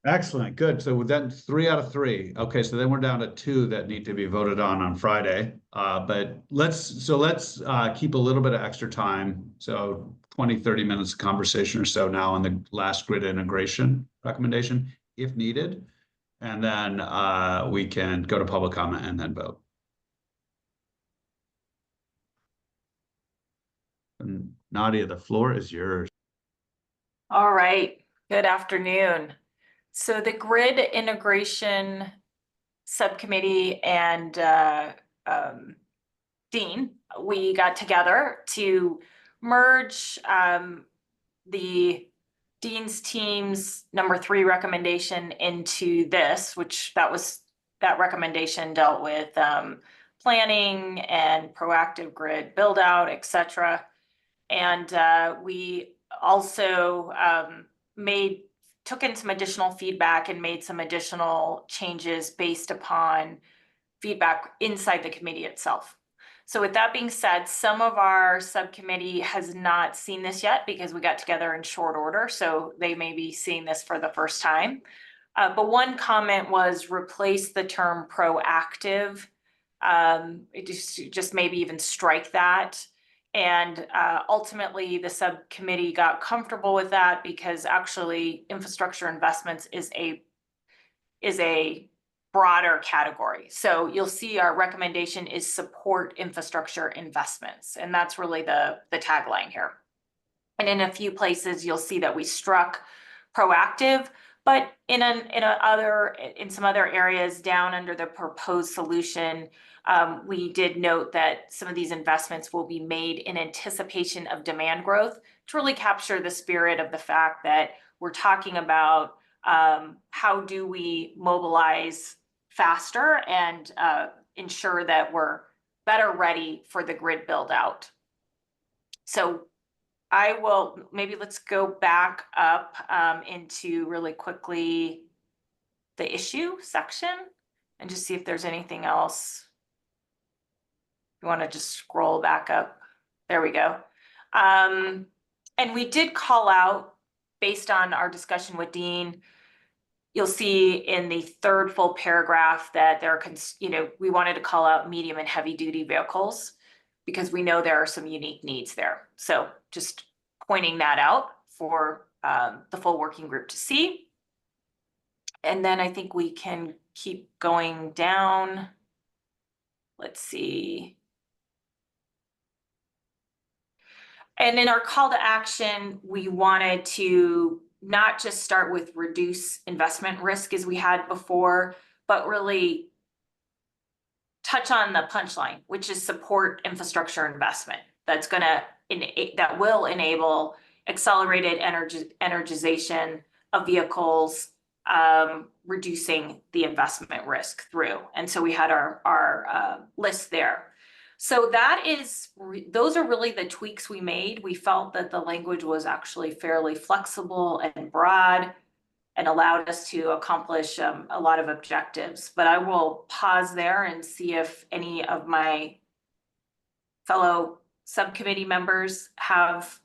Excellent. Good. So then 3 out of 3. Okay. So then we're down to 2 that need to be voted on Friday. But let's keep a little bit of extra time. So 20, 30 minutes of conversation or so now on the last grid integration recommendation, if needed. And then we can go to public comment and then vote. And Nadia, the floor is yours. All right, good afternoon. So the grid integration subcommittee and Dean, we got together to merge the Dean's team's number 3 recommendation into this, which that recommendation dealt with planning and proactive grid build out, etc. And we also took in some additional feedback and made some additional changes based upon feedback inside the committee itself. So with that being said, some of our subcommittee has not seen this yet because we got together in short order, so they may be seeing this for the first time. But one comment was replace the term proactive. Just maybe even strike that. And ultimately, the subcommittee got comfortable with that because actually infrastructure investments is a broader category. So you'll see our recommendation is support infrastructure investments. And that's really the tagline here. And in a few places, you'll see that we struck proactive, but in some other areas down under the proposed solution, we did note that some of these investments will be made in anticipation of demand growth to really capture the spirit of the fact that we're talking about how do we mobilize faster and ensure that we're better ready for the grid build out. So maybe let's go back up into really quickly the issue section and just see if there's anything else. You want to just scroll back up. There we go. And we did call out, based on our discussion with Dean, you'll see in the third full paragraph that we wanted to call out medium and heavy duty vehicles because we know there are some unique needs there. So just pointing that out for the full working group to see. And then I think we can keep going down. Let's see. And in our call to action, we wanted to not just start with reduce investment risk as we had before, but really touch on the punchline, which is support infrastructure investment. That will enable accelerated energization of vehicles, reducing the investment risk through. And so we had our list there. So those are really the tweaks we made. We felt that the language was actually fairly flexible and broad and allowed us to accomplish a lot of objectives. But I will pause there and see if any of my fellow subcommittee members have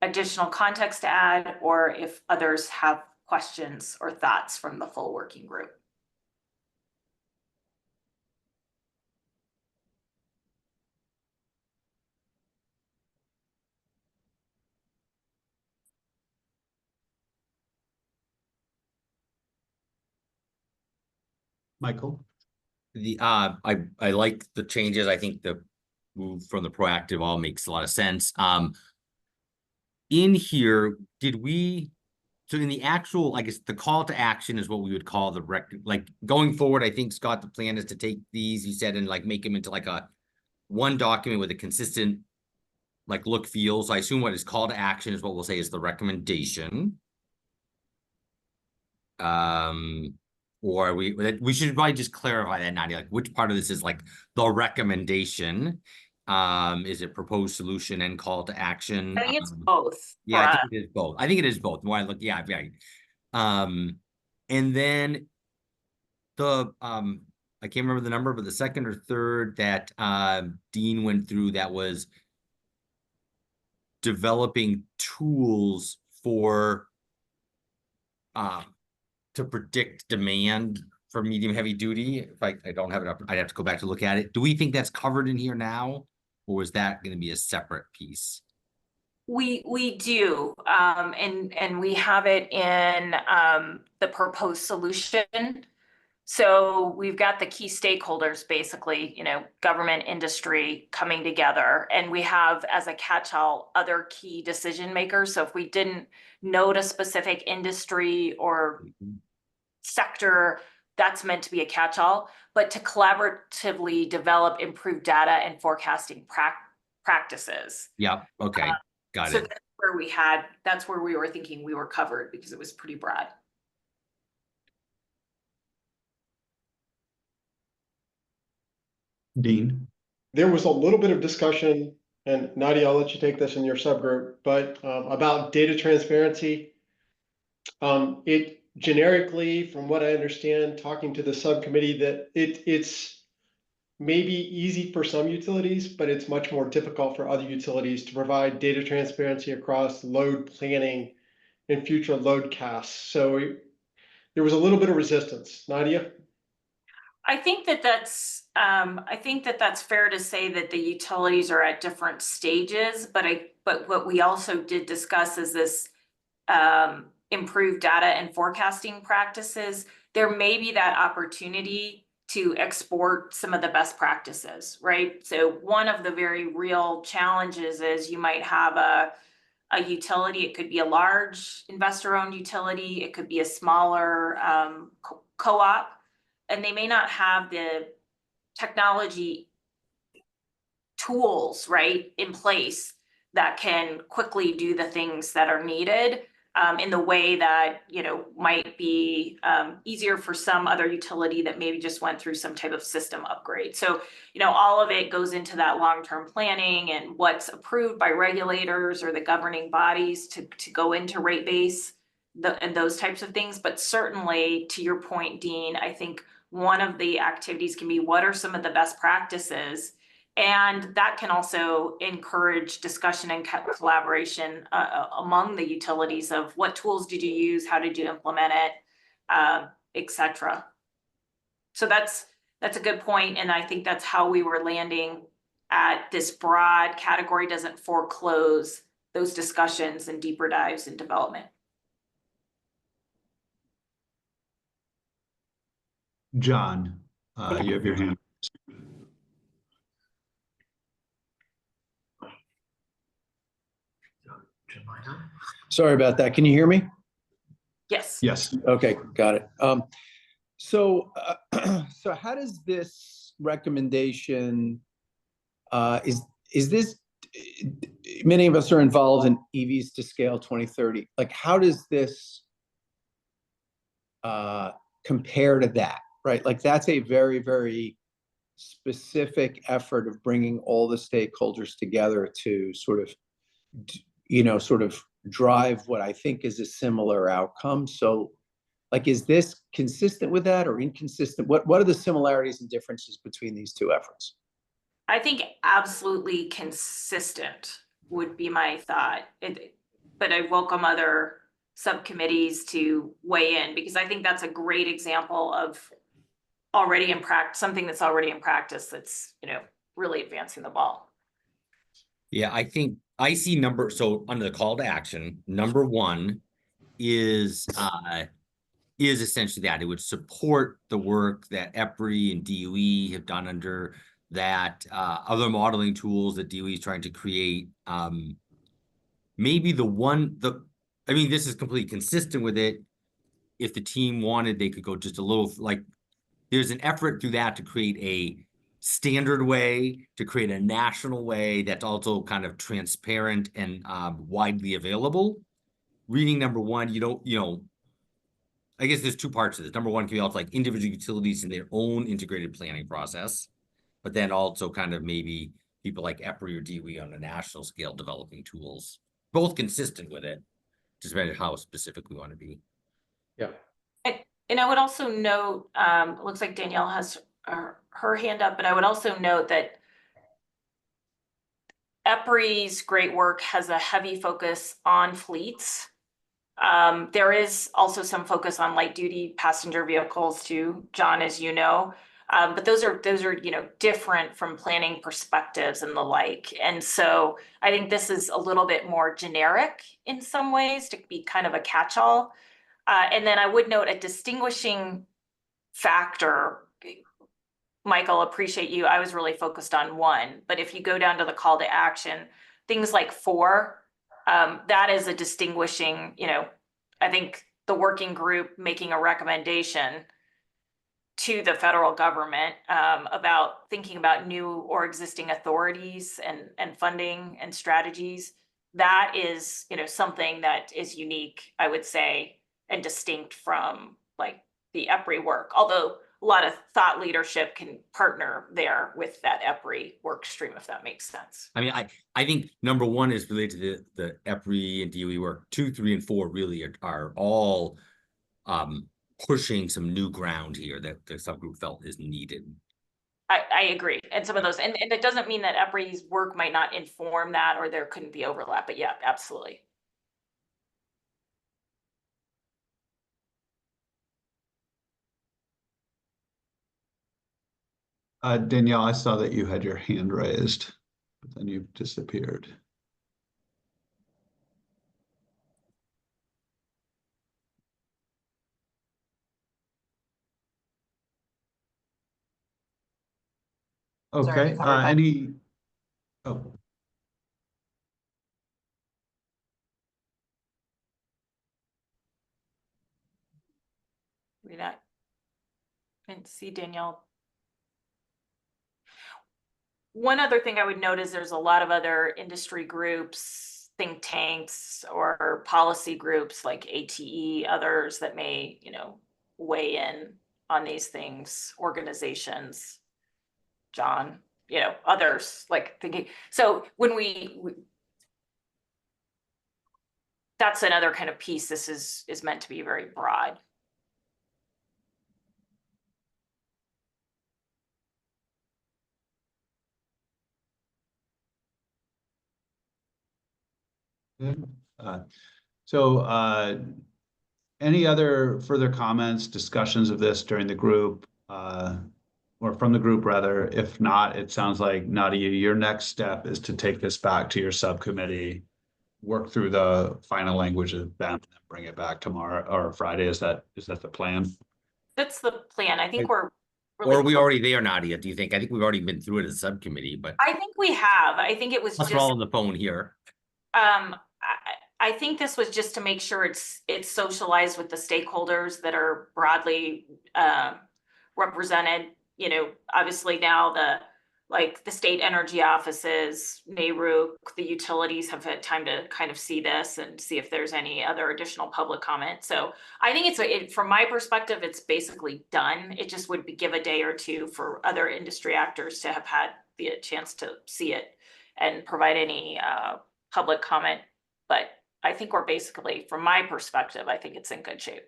additional context to add, or if others have questions or thoughts from the full working group. Michael? I like the changes. I think the move from the proactive all makes a lot of sense. In here, so in the actual, I guess the call to action is what we would call going forward, I think, Scott, the plan is to take these, you said, and make them into one document with a consistent look, feel. So I assume what is call to action is what we'll say is the recommendation. Or we should probably just clarify that, Nadia, which part of this is the recommendation? Is it proposed solution and call to action? I think it's both. Yeah, I think it is both. I think it is both. More I look, yeah, right. And then I can't remember the number, but the second or third that Dean went through, that was developing tools for to predict demand for medium heavy duty. If I don't have it up, I'd have to go back to look at it. Do we think that's covered in here now, or is that going to be a separate piece? We do, and we have it in the proposed solution. So we've got the key stakeholders, basically, you know, government, industry coming together, and we have as a catch-all other key decision makers. So if we didn't note a specific industry or sector, that's meant to be a catch-all, but to collaboratively develop improved data and forecasting practices. Yeah, okay, got So it. that's where we were thinking we were covered because it was pretty broad. Dean? There was a little bit of discussion, and Nadia, I'll let you take this in your subgroup, but about data transparency. It generically, from what I understand, talking to the subcommittee, that it's maybe easy for some utilities, but it's much more difficult for other utilities to provide data transparency across load planning and future load casts. So there was a little bit of resistance. Nadia? I think that's fair to say that the utilities are at different stages, but what we also did discuss is this improved data and forecasting practices. There may be that opportunity to export some of the best practices, right? So one of the very real challenges is you might have a utility. It could be a large investor-owned utility. It could be a smaller co-op, and they may not have the technology tools, right, in place that can quickly do the things that are needed in the way that, you know, might be easier for some other utility that maybe just went through some type of system upgrade. So, you know, all of it goes into that long-term planning and what's approved by regulators or the governing bodies to go into rate base and those types of things. But certainly, to your point, Dean, I think one of the activities can be what are some of the best practices, and that can also encourage discussion and collaboration among the utilities of what tools did you use, how did you implement it, et cetera. So that's a good point, and I think that's how we were landing at this broad category doesn't foreclose those discussions and deeper dives in development. John, you have your hand. Sorry about that. Can you hear me? Yes. Yes. Okay, got it. So how does this recommendation, is this, many of us are involved in EVs to scale 2030. Like, how does this compare to that, right? Like, that's a very, very specific effort of bringing all the stakeholders together to sort of, you know, sort of drive what I think is a similar outcome. So, like, is this consistent with that or inconsistent? What are the similarities and differences between these two efforts? I think absolutely consistent would be my thought. But I welcome other subcommittees to weigh in because I think that's a great example of already in practice, something that's already in practice that's, you know, really advancing the ball. Yeah, I think I see so under the call to action, number one is essentially that it would support the work that EPRI and DOE have done under that, other modeling tools that DOE is trying to create. Maybe I mean, this is completely consistent with it. If the team wanted, they could go just a little, like, there's an effort through that to create a standard way, to create a national way that's also kind of transparent and widely available. Reading number one, I guess there's two parts to this. Number one can be also like individual utilities in their own integrated planning process, but then also kind of maybe people like EPRI or DOE on a national scale developing tools, both consistent with it, just depending on how specific we want to be. Yeah. And I would also note, it looks like Danielle has her hand up, but I would also note that EPRI's great work has a heavy focus on fleets. There is also some focus on light duty passenger vehicles too, John, as you know. But those are, you know, different from planning perspectives and the like. And so I think this is a little bit more generic in some ways to be kind of a catch-all. And then I would note a distinguishing factor. Michael, appreciate you. I was really focused on 1, but if you go down to the call to action, things like 4, that is a distinguishing, you know, I think the working group making a recommendation to the federal government about thinking about new or existing authorities and funding and strategies. That is, you know, something that is unique, I would say, and distinct from like the EPRI work, although a lot of thought leadership can partner there with that EPRI work stream, if that makes sense. I mean, I think number 1 is related to the EPRI and DOE work. 2, 3, and 4 really are all pushing some new ground here that the subgroup felt is needed. I agree. And some of those, and it doesn't mean that EPRI's work might not inform that or there couldn't be overlap, but yeah, absolutely. Danielle, I saw that you had your hand raised, but then you've disappeared. Okay, any, oh. Read that. And see Danielle. One other thing I would note is there's a lot of other industry groups, think tanks, or policy groups like ATE, others that may, you know, weigh in on these things, organizations, John, you know, others like thinking. So when we that's another kind of piece. This is meant to be very broad. Any other further comments, discussions of this during the group, or from the group rather? If not, it sounds like Nadia, your next step is to take this back to your subcommittee, work through the final language of them, and then bring it back tomorrow or Friday. Is that the plan? That's the plan. I think we're really or are we already there, Nadia? Do you think? I think we've already been through it as a subcommittee, but I think we have. I think it was just all on the phone here. I think this was just to make sure it's socialized with the stakeholders that are broadly represented. You know, obviously now the state energy offices, NARUC, the utilities have had time to kind of see this and see if there's any other additional public comment. So I think from my perspective, it's basically done. It just would give a day or two for other industry actors to have had the chance to see it and provide any public comment. But I think we're basically, from my perspective, I think it's in good shape.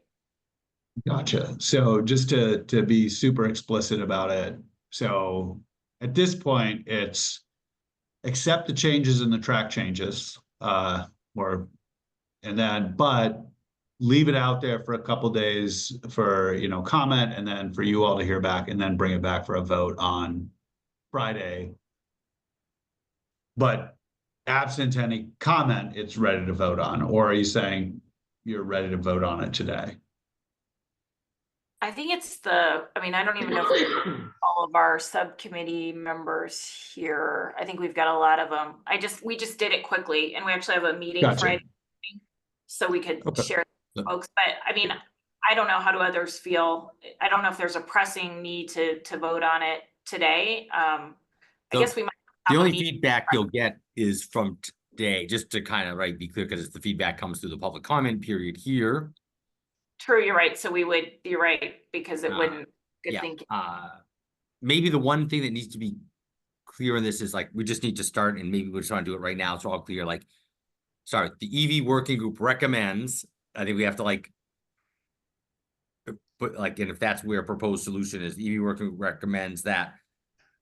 Gotcha. So just to be super explicit about it. So at this point, it's accept the changes and the track changes, but leave it out there for a couple days for, comment, and then for you all to hear back, and then bring it back for a vote on Friday. But absent any comment, it's ready to vote on, or are you saying you're ready to vote on it today? I think I don't even know if all of our subcommittee members here. I think we've got a lot of them. We just did it quickly, and we actually have a meeting Friday, so we could share with folks. But I mean, I don't know, how do others feel? I don't know if there's a pressing need to vote on it today. I guess we might. The only feedback you'll get is from today, just to kind of be clear, because the feedback comes through the public comment period here. True, you're right. So you're right, because it wouldn't, good thinking. Maybe the one thing that needs to be clear in this is we just need to start, and maybe we just want to do it right now. It's all clear. The EV working group recommends, I think we have to put and if that's where a proposed solution is, the EV working group recommends that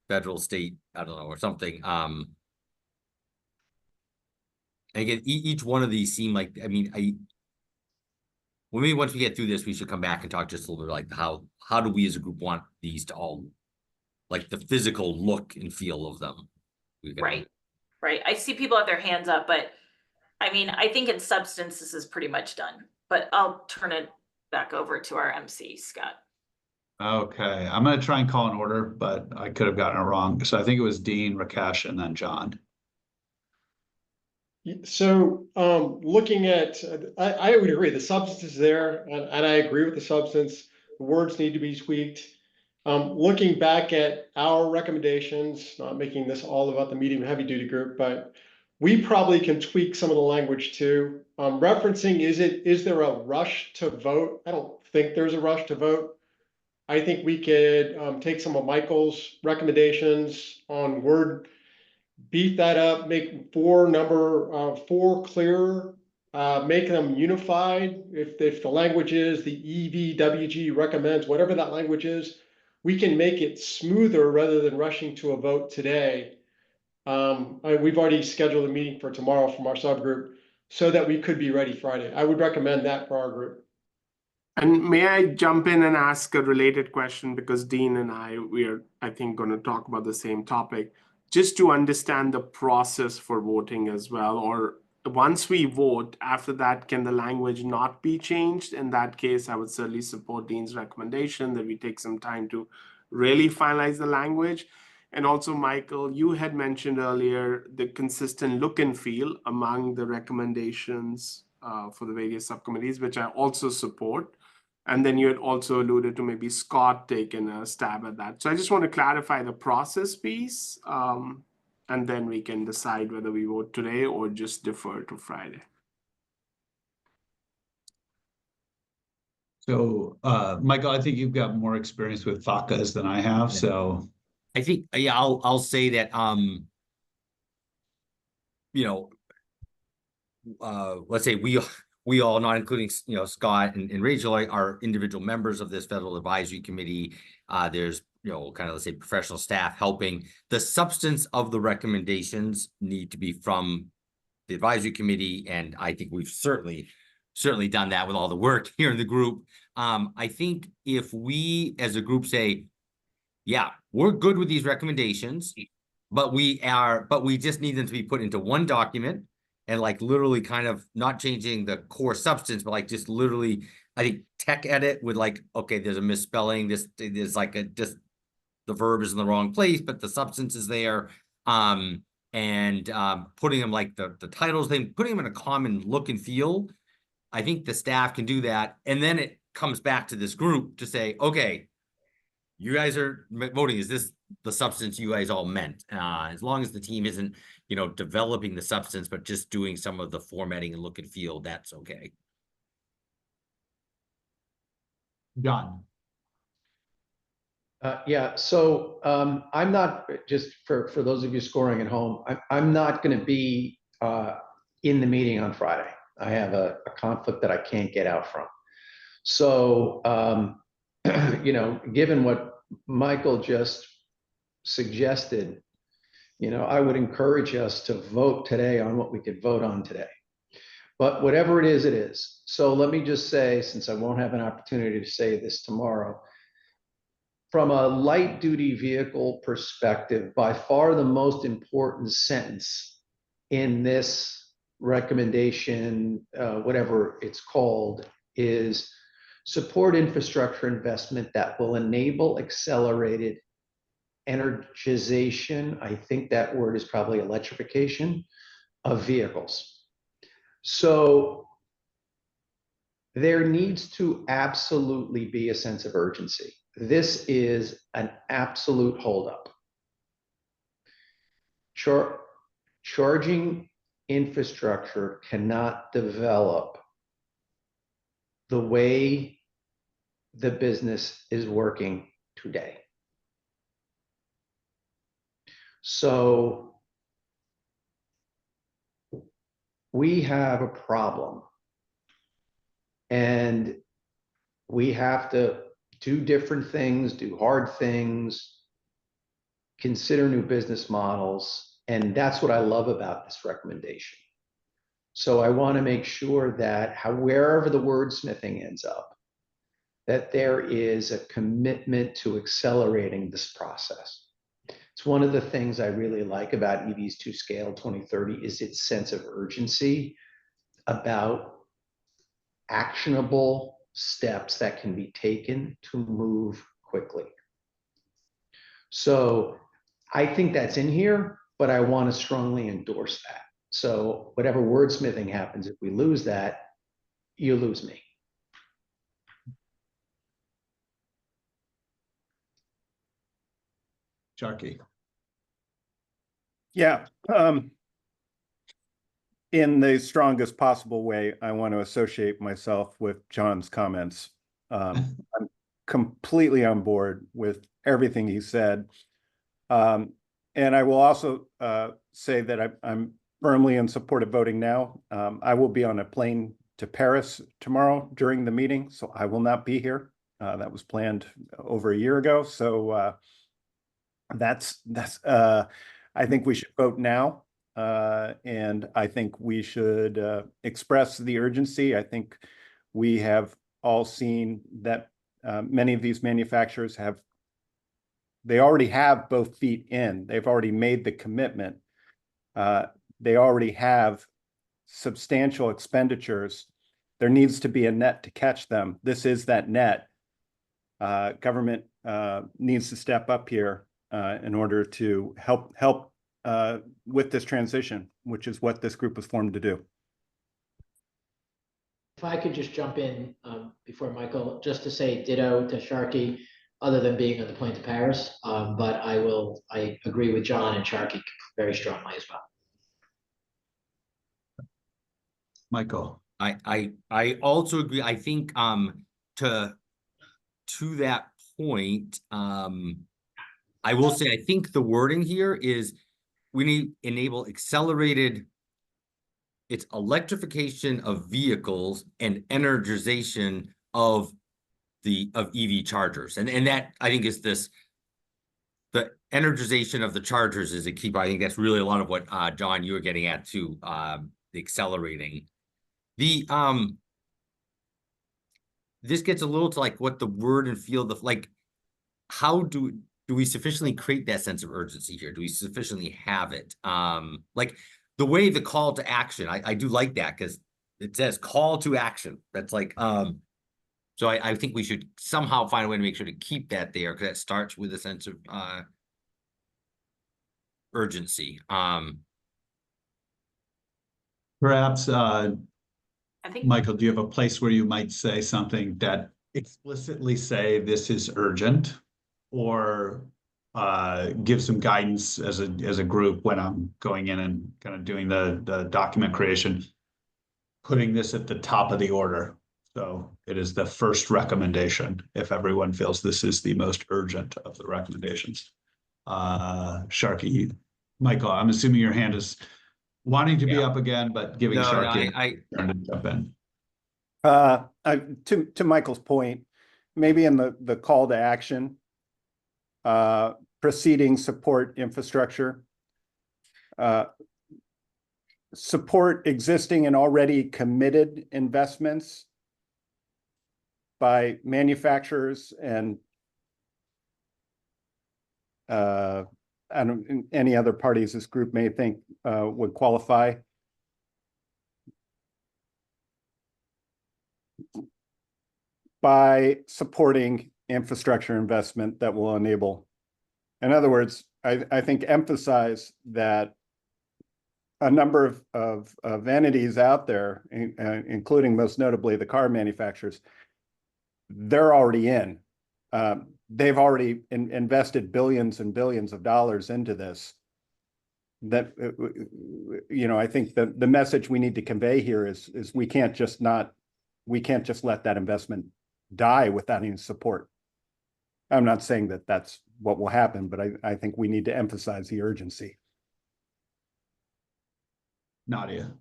federal, state, I don't know, or something. And again, each one of these seem like, well, maybe once we get through this, we should come back and talk just a little bit how do we as a group want these to all like the physical look and feel of them. Right. I see people have their hands up, but I mean, I think in substance, this is pretty much done, but I'll turn it back over to our MC, Scott. Okay, I'm gonna try and call an order, but I could have gotten it wrong. So I think it was Dean, Rakesh, and then John. So looking at, I would agree, the substance is there, and I agree with the substance. The words need to be tweaked. Looking back at our recommendations, not making this all about the medium heavy duty group, but we probably can tweak some of the language too. Referencing, is there a rush to vote? I don't think there's a rush to vote. I think we could take some of Michael's recommendations on word, beef that up, make number four clearer, make them unified. If the language is the EVWG recommends, whatever that language is, we can make it smoother rather than rushing to a vote today. We've already scheduled a meeting for tomorrow from our subgroup so that we could be ready Friday. I would recommend that for our group. And may I jump in and ask a related question, because Dean and we are, I think, going to talk about the same topic, just to understand the process for voting as well, or once we vote, after that, can the language not be changed? In that case, I would certainly support Dean's recommendation that we take some time to really finalize the language. And also, Michael, you had mentioned earlier the consistent look and feel among the recommendations for the various subcommittees, which I also support. And then you had also alluded to maybe Scott taking a stab at that. So I just want to clarify the process piece, and then we can decide whether we vote today or just defer to Friday. So, Michael, I think you've got more experience with FACAs than I have, so. I think, yeah, I'll say that, you know, let's say we all, not including, you know, Scott and Rachel, are individual members of this Federal Advisory Committee. There's, you know, kind of, let's say, professional staff helping. The substance of the recommendations need to be from the advisory committee, and I think we've certainly done that with all the work here in the group. I think if we as a group say, yeah, we're good with these recommendations, but we just need them to be put into one document, and like literally kind of not changing the core substance, but like just literally, I think tech edit with like, okay, there's a misspelling, there's like just the verb is in the wrong place, but the substance is there. And putting them like the titles, then putting them in a common look and feel. I think the staff can do that. And then it comes back to this group to say, okay, you guys are voting. Is this the substance you guys all meant? As long as the team isn't, you know, developing the substance, but just doing some of the formatting and look and feel, that's okay. John. Yeah, so I'm not, just for those of you scoring at home, I'm not going to be in the meeting on Friday. I have a conflict that I can't get out from. So, you know, given what Michael just suggested, you know, I would encourage us to vote today on what we could vote on today. But whatever it is, it is. So let me just say, since I won't have an opportunity to say this tomorrow, from a light duty vehicle perspective, by far the most important sentence in this recommendation, whatever it's called, is support infrastructure investment that will enable accelerated energization. I think that word is probably electrification of vehicles. So there needs to absolutely be a sense of urgency. This is an absolute holdup. Charging infrastructure cannot develop the way the business is working today. So we have a problem, and we have to do different things, do hard things, consider new business models. And that's what I love about this recommendation. So I want to make sure that wherever the wordsmithing ends up, that there is a commitment to accelerating this process. It's one of the things I really like about EVs to Scale 2030 is its sense of urgency about actionable steps that can be taken to move quickly. So I think that's in here, but I want to strongly endorse that. So whatever wordsmithing happens, if we lose that, you lose me. Sharkey. Yeah. In the strongest possible way, I want to associate myself with John's comments. I'm completely on board with everything he said. And I will also say that I'm firmly in support of voting now. I will be on a plane to Paris tomorrow during the meeting, so I will not be here. That was planned over a year ago. So I think we should vote now. And I think we should express the urgency. I think we have all seen that many of these manufacturers they already have both feet in. They've already made the commitment. They already have substantial expenditures. There needs to be a net to catch them. This is that net. Government needs to step up here in order to help with this transition, which is what this group was formed to do. If I could just jump in before Michael, just to say ditto to Sharkey, other than being on the plane to Paris, but I agree with John and Sharkey very strongly as well. Michael. I also agree. I think to that point, I will say I think the wording here is we need enable accelerated it's electrification of vehicles and energization of EV chargers. And that I think is the energization of the chargers is a key part. I think that's really a lot of what John, you were getting at too, the accelerating. This gets a little to like what the word and feel of like, how do we sufficiently create that sense of urgency here? Do we sufficiently have it? Like the way the call to action, I do like that because it says call to action. That's like, so I think we should somehow find a way to make sure to keep that there because that starts with a sense of urgency. Perhaps, I think, Michael, do you have a place where you might say something that explicitly say this is urgent, or give some guidance as a group when I'm going in and kind of doing the document creation, putting this at the top of the order. So it is the first recommendation if everyone feels this is the most urgent of the recommendations. Sharkey, Michael, I'm assuming your hand is wanting to be up again, but giving Sharkey to jump in. To Michael's point, maybe in the call to action, preceding support infrastructure, support existing and already committed investments by manufacturers and any other parties this group may think would qualify. By supporting infrastructure investment that will enable. In other words, I think emphasize that a number of entities out there, including most notably the car manufacturers, they're already in. They've already invested billions and billions of dollars into this. That, I think the message we need to convey here is we can't just let that investment die without any support. I'm not saying that that's what will happen, but I think we need to emphasize the urgency. Nadia.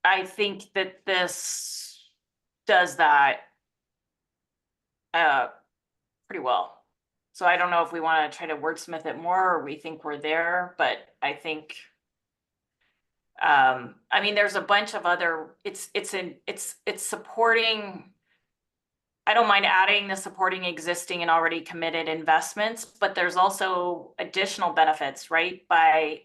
I think that this does that pretty well. So I don't know if we want to try to wordsmith it more or we think we're there, but I think I mean, there's a bunch of other, it's supporting. I don't mind adding the supporting existing and already committed investments, but there's also additional benefits, right? By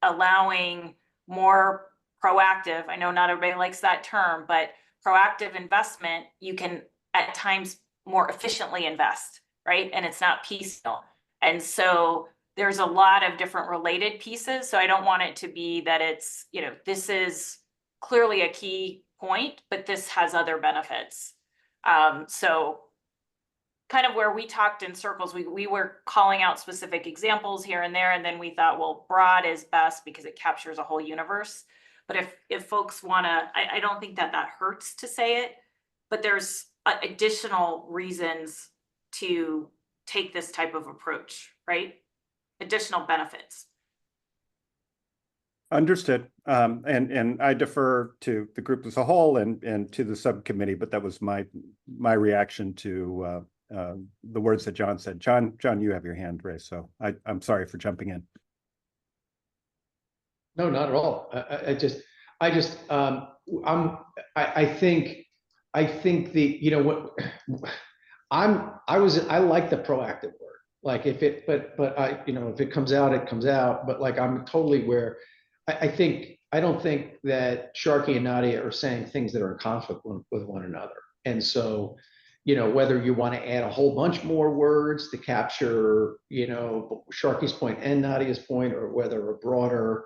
allowing more proactive, I know not everybody likes that term, but proactive investment, you can at times more efficiently invest, right? And it's not piecemeal. And so there's a lot of different related pieces. So I don't want it to be that it's, you know, this is clearly a key point, but this has other benefits. So kind of where we talked in circles, we were calling out specific examples here and there, and then we thought, well, broad is best because it captures a whole universe. But if folks wanna, I don't think that hurts to say it, but there's additional reasons to take this type of approach, right? Additional benefits. Understood. And I defer to the group as a whole and to the subcommittee, but that was my reaction to the words that John said. John, you have your hand raised, so I'm sorry for jumping in. No, not at all. I think the, you know what, I like the proactive word. Like if it, but I, you know, if it comes out, it comes out. But like I'm totally where I don't think that Sharkey and Nadia are saying things that are in conflict with one another. And so, you know, whether you want to add a whole bunch more words to capture, you know, Sharkey's point and Nadia's point, or whether a broader,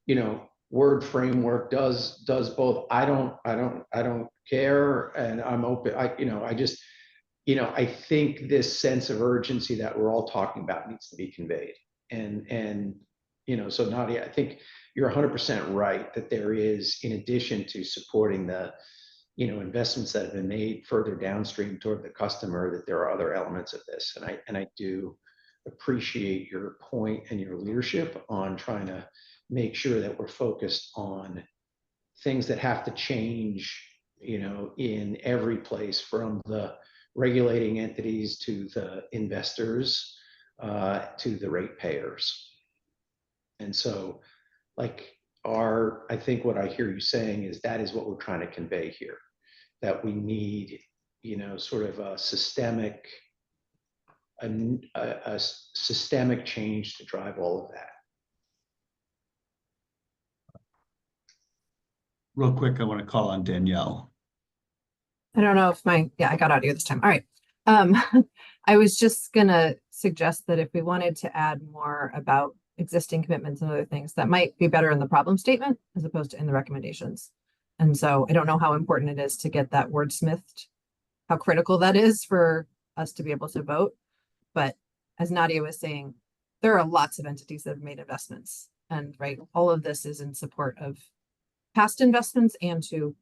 you know, word framework does both. I don't care, and I'm open. I think this sense of urgency that we're all talking about needs to be conveyed. And you know, so Nadia, I think you're 100% right that there is, in addition to supporting the, you know, investments that have been made further downstream toward the customer, that there are other elements of this. And I do appreciate your point and your leadership on trying to make sure that we're focused on things that have to change, you know, in every place, from the regulating entities to the investors to the ratepayers. And so, like, I think what I hear you saying is that is what we're trying to convey here, that we need, you know, sort of a systemic change to drive all of that. Real quick, I want to call on Danielle. I don't know if I got audio this time. All right. I was just gonna suggest that if we wanted to add more about existing commitments and other things, that might be better in the problem statement as opposed to in the recommendations. And so I don't know how important it is to get that wordsmithed, how critical that is for us to be able to vote. But as Nadia was saying, there are lots of entities that have made investments, and right, all of this is in support of past investments and to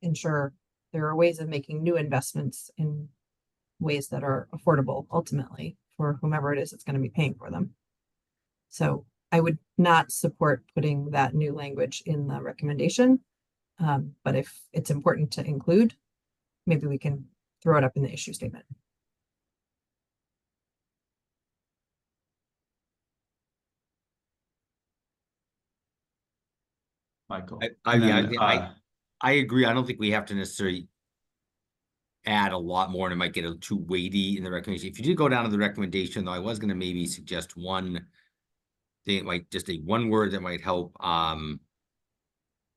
ensure there are ways of making new investments in ways that are affordable ultimately for whomever it is that's going to be paying for them. So I would not support putting that new language in the recommendation. But if it's important to include, maybe we can throw it up in the issue statement. Michael. I agree. I don't think we have to necessarily add a lot more, and it might get a little too weighty in the recommendation. If you did go down to the recommendation, though, I was going to maybe suggest one thing. It might just a one word that might help.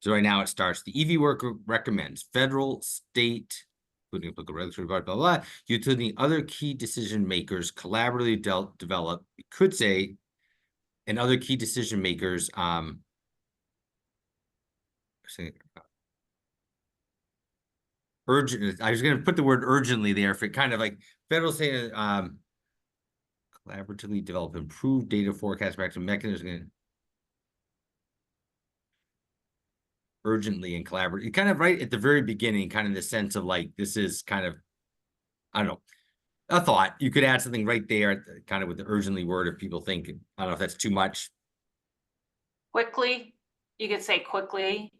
So right now it starts, the EV worker recommends federal, state, including applicable regulatory blah, blah, blah, utility other key decision makers collaboratively develop, we could say, and other key decision makers, urgent. I was going to put the word urgently there for kind of like federal, state, collaboratively develop improved data forecast practice mechanism. Urgently and collaboratively, kind of right at the very beginning, kind of the sense of like, this is kind of, I don't know, a thought. You could add something right there, kind of with the urgently word, if people think, I don't know if that's too much. Quickly, you could say quickly.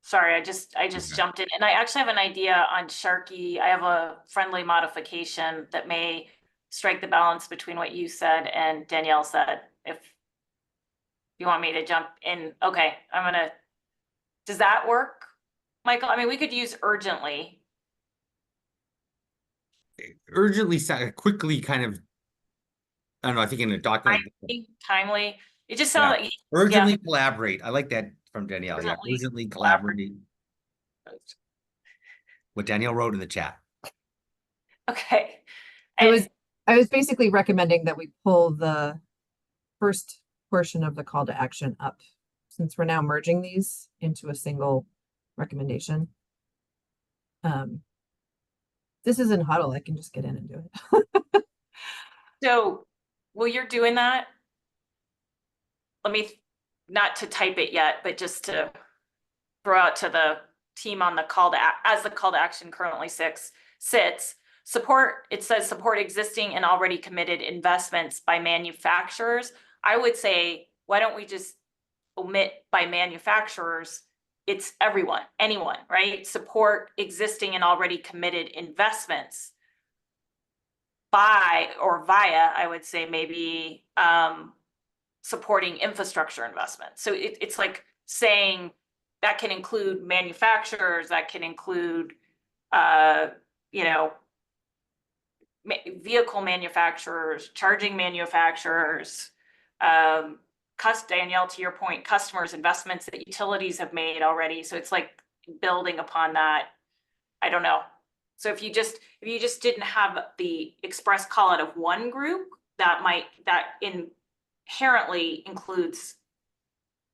Sorry, I just jumped in, and I actually have an idea on Sharkey. I have a friendly modification that may strike the balance between what you said and Danielle said. you want me to jump in, okay, does that work, Michael? I mean, we could use urgently. Urgently, quickly, kind of, I don't know, I think in a document. Timely, it just sounds like. Urgently collaborate. I like that from Danielle. Urgently collaborate. What Danielle wrote in the chat. Okay. I was basically recommending that we pull the first portion of the call to action up, since we're now merging these into a single recommendation. This is in Huddle. I can just get in and do it. So, while you're doing that, let me, not to type it yet, but just to throw out to the team on the call to, as the call to action currently sits, support, it says support existing and already committed investments by manufacturers. I would say, why don't we just omit by manufacturers? It's everyone, anyone, right? Support existing and already committed investments by or via, I would say maybe supporting infrastructure investment. So it's like saying that can include manufacturers, that can include, you know, vehicle manufacturers, charging manufacturers, Danielle, to your point, customers, investments that utilities have made already. So it's like building upon that. I don't know. So if you just didn't have the express call out of one group, that inherently includes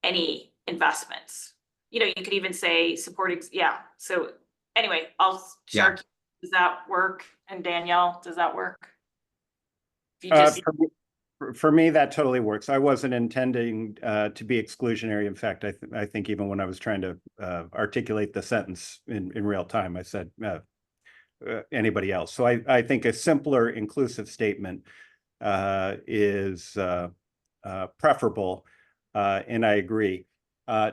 any investments. You know, you could even say supporting, yeah. So anyway, Sharky, does that work? And Danielle, does that work? If you just for me, that totally works. I wasn't intending to be exclusionary. In fact, I think even when I was trying to articulate the sentence in real time, I said anybody else. So I think a simpler, inclusive statement is preferable, and I agree.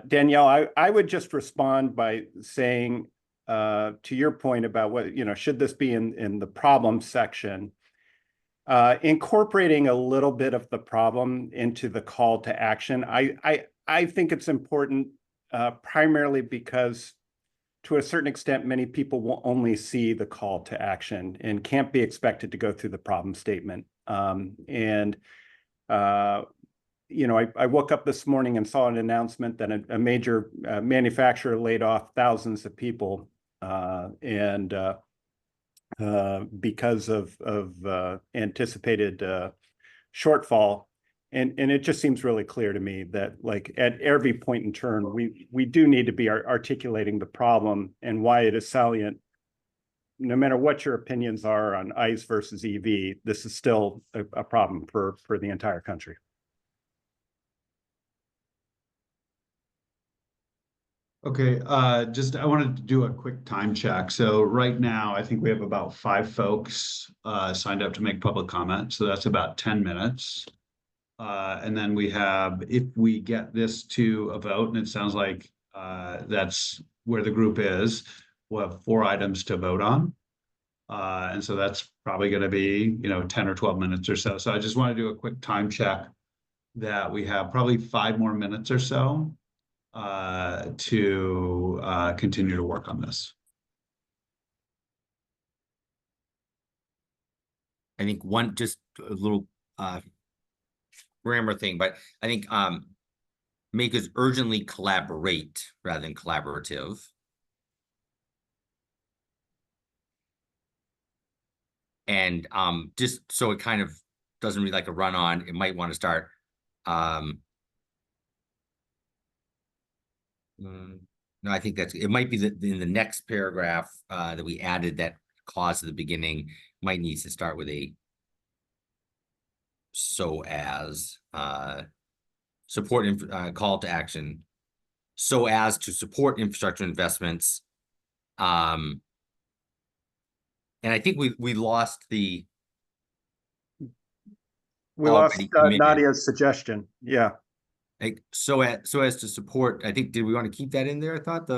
Danielle, I would just respond by saying to your point about what, you know, should this be in the problem section? Incorporating a little bit of the problem into the call to action. I think it's important primarily because to a certain extent, many people will only see the call to action and can't be expected to go through the problem statement. You know, I woke up this morning and saw an announcement that a major manufacturer laid off thousands of people because of anticipated shortfall. And it just seems really clear to me that, like, at every point in turn, we do need to be articulating the problem and why it is salient. No matter what your opinions are on ICE versus EV, this is still a problem for the entire country. Okay, I wanted to do a quick time check. So right now, I think we have about 5 folks signed up to make public comment. So that's about 10 minutes. And then we have, if we get this to a vote, and it sounds like that's where the group is, we'll have 4 items to vote on. And so that's probably going to be, you know, 10 or 12 minutes or so. So I just want to do a quick time check that we have probably 5 more minutes or so to continue to work on this. I think just a little grammar thing, but I think make us urgently collaborate rather than collaborative. And just so it kind of doesn't read like a run on, it might want to start no, I think it might be in the next paragraph that we added that clause at the beginning might need to start with a so as support call to action so as to support infrastructure investments. And I think we lost Nadia's suggestion. Yeah. Like so as to support, I think, did we want to keep that in there? I thought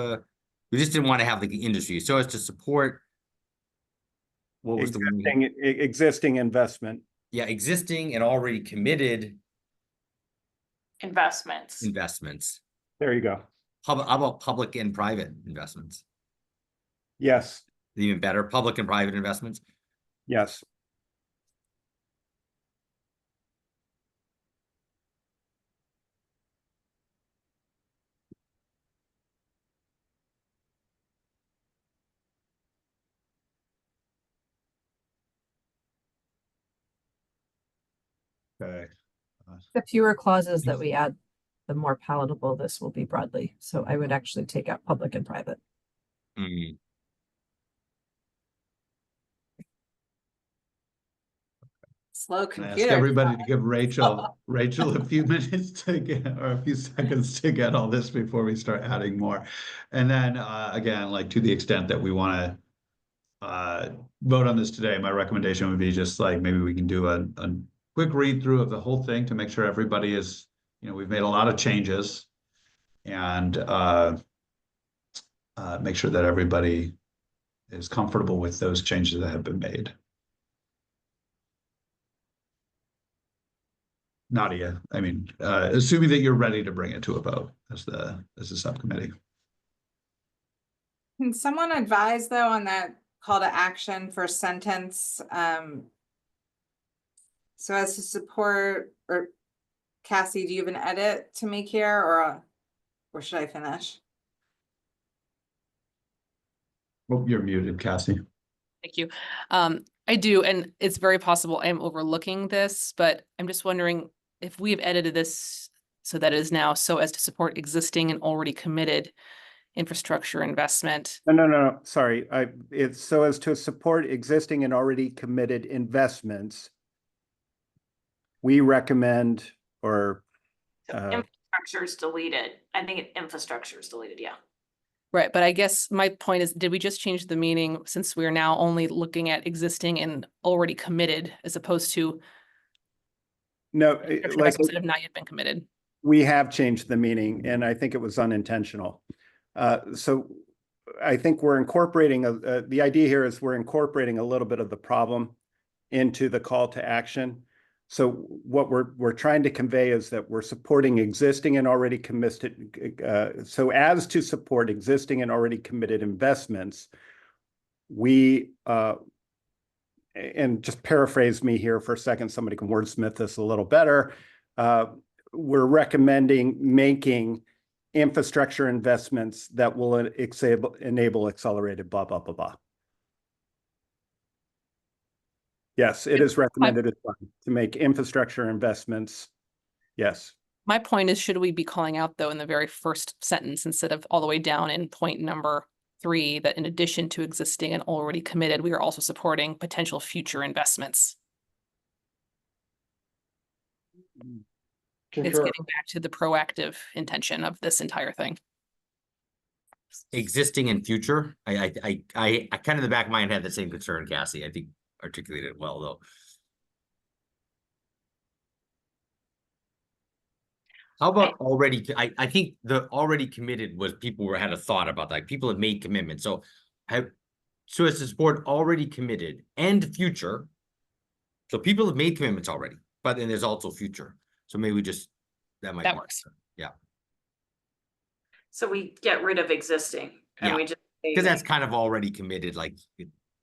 we just didn't want to have like the industry. So as to support, what was existing investment? Yeah, existing and already committed investments. investments. There you go. How about public and private investments? Yes, Even better, public and private investments. yes. Okay. The fewer clauses that we add, the more palatable this will be broadly. So I would actually take out public and private. Mm. Slow Can I ask computer. everybody to give Rachel a few minutes to get, or a few seconds to get all this before we start adding more. And then again, like to the extent that we want to vote on this today, my recommendation would be just like maybe we can do a quick read through of the whole thing to make sure everybody is, you know, we've made a lot of changes, and make sure that everybody is comfortable with those changes that have been made. Nadia, I mean, assuming that you're ready to bring it to a vote as the subcommittee. Can someone advise though on that call to action for sentence? So as to support, or Cassie, do you have an edit to make here, or should I finish? Oh, you're muted, Cassie. Thank you. I do, and it's very possible I am overlooking this, but I'm just wondering if we have edited this so that it is now so as to support existing and already committed infrastructure investment. No, sorry. It's so as to support existing and already committed investments. We recommend, or Infrastructure is deleted. I think infrastructure is deleted, yeah. Right, but I guess my point is, did we just change the meaning since we are now only looking at existing and already committed as opposed to no, like that have not yet been committed? We have changed the meaning, and I think it was unintentional. So I think we're incorporating the idea here is we're incorporating a little bit of the problem into the call to action. So what we're trying to convey is that we're supporting existing and already committed. So as to support existing and already committed investments, we and just paraphrase me here for a second, somebody can wordsmith this a little better. We're recommending making infrastructure investments that will enable accelerated blah, blah, blah, blah. Yes, it is recommended to make infrastructure investments. Yes. My point is, should we be calling out though in the very first sentence instead of all the way down in point number 3, that in addition to existing and already committed, we are also supporting potential future investments? It's getting back to the proactive intention of this entire thing. Existing and future. I kind of in the back of my mind had the same concern, Cassie. I think articulated it well though. How about already? I think the already committed was people had a thought about that. People have made commitments. So as to support already committed and future. So people have made commitments already, but then there's also future. So maybe we just, that works. Yeah. So we get rid of existing and we just. Because that's kind of already committed, like.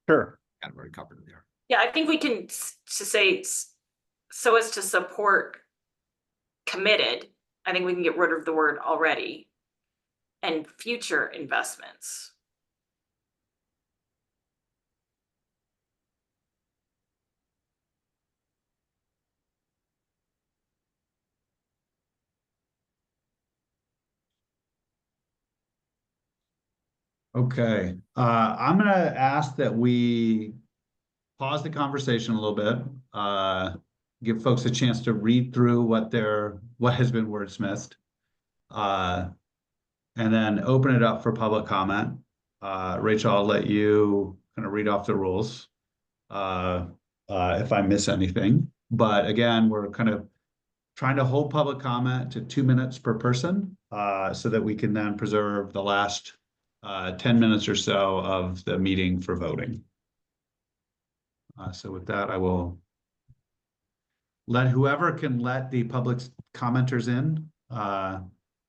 Sure. Kind of already covered it there. Yeah, I think we can say so as to support committed. I think we can get rid of the word already and future investments. Okay, I'm gonna ask that we pause the conversation a little bit, give folks a chance to read through what has been wordsmithed, and then open it up for public comment. Rachel, I'll let you kind of read off the rules if I miss anything. But again, we're kind of trying to hold public comment to 2 minutes per person, so that we can then preserve the last 10 minutes or so of the meeting for voting. So with that, I will let whoever can let the public commenters in.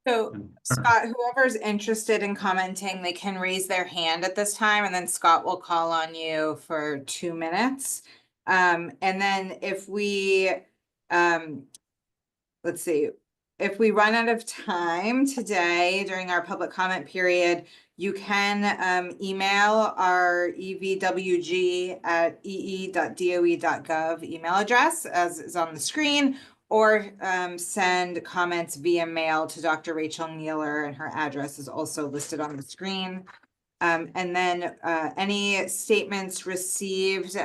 So Scott, whoever's interested in commenting, they can raise their hand at this time, and then Scott will call on you for 2 minutes. And then if we, let's see, if we run out of time today during our public comment period, you can email our evwg@ee.doe.gov email address, as is on the screen, or send comments via mail to Dr. Rachel Nealer, and her address is also listed on the screen. And then any statements received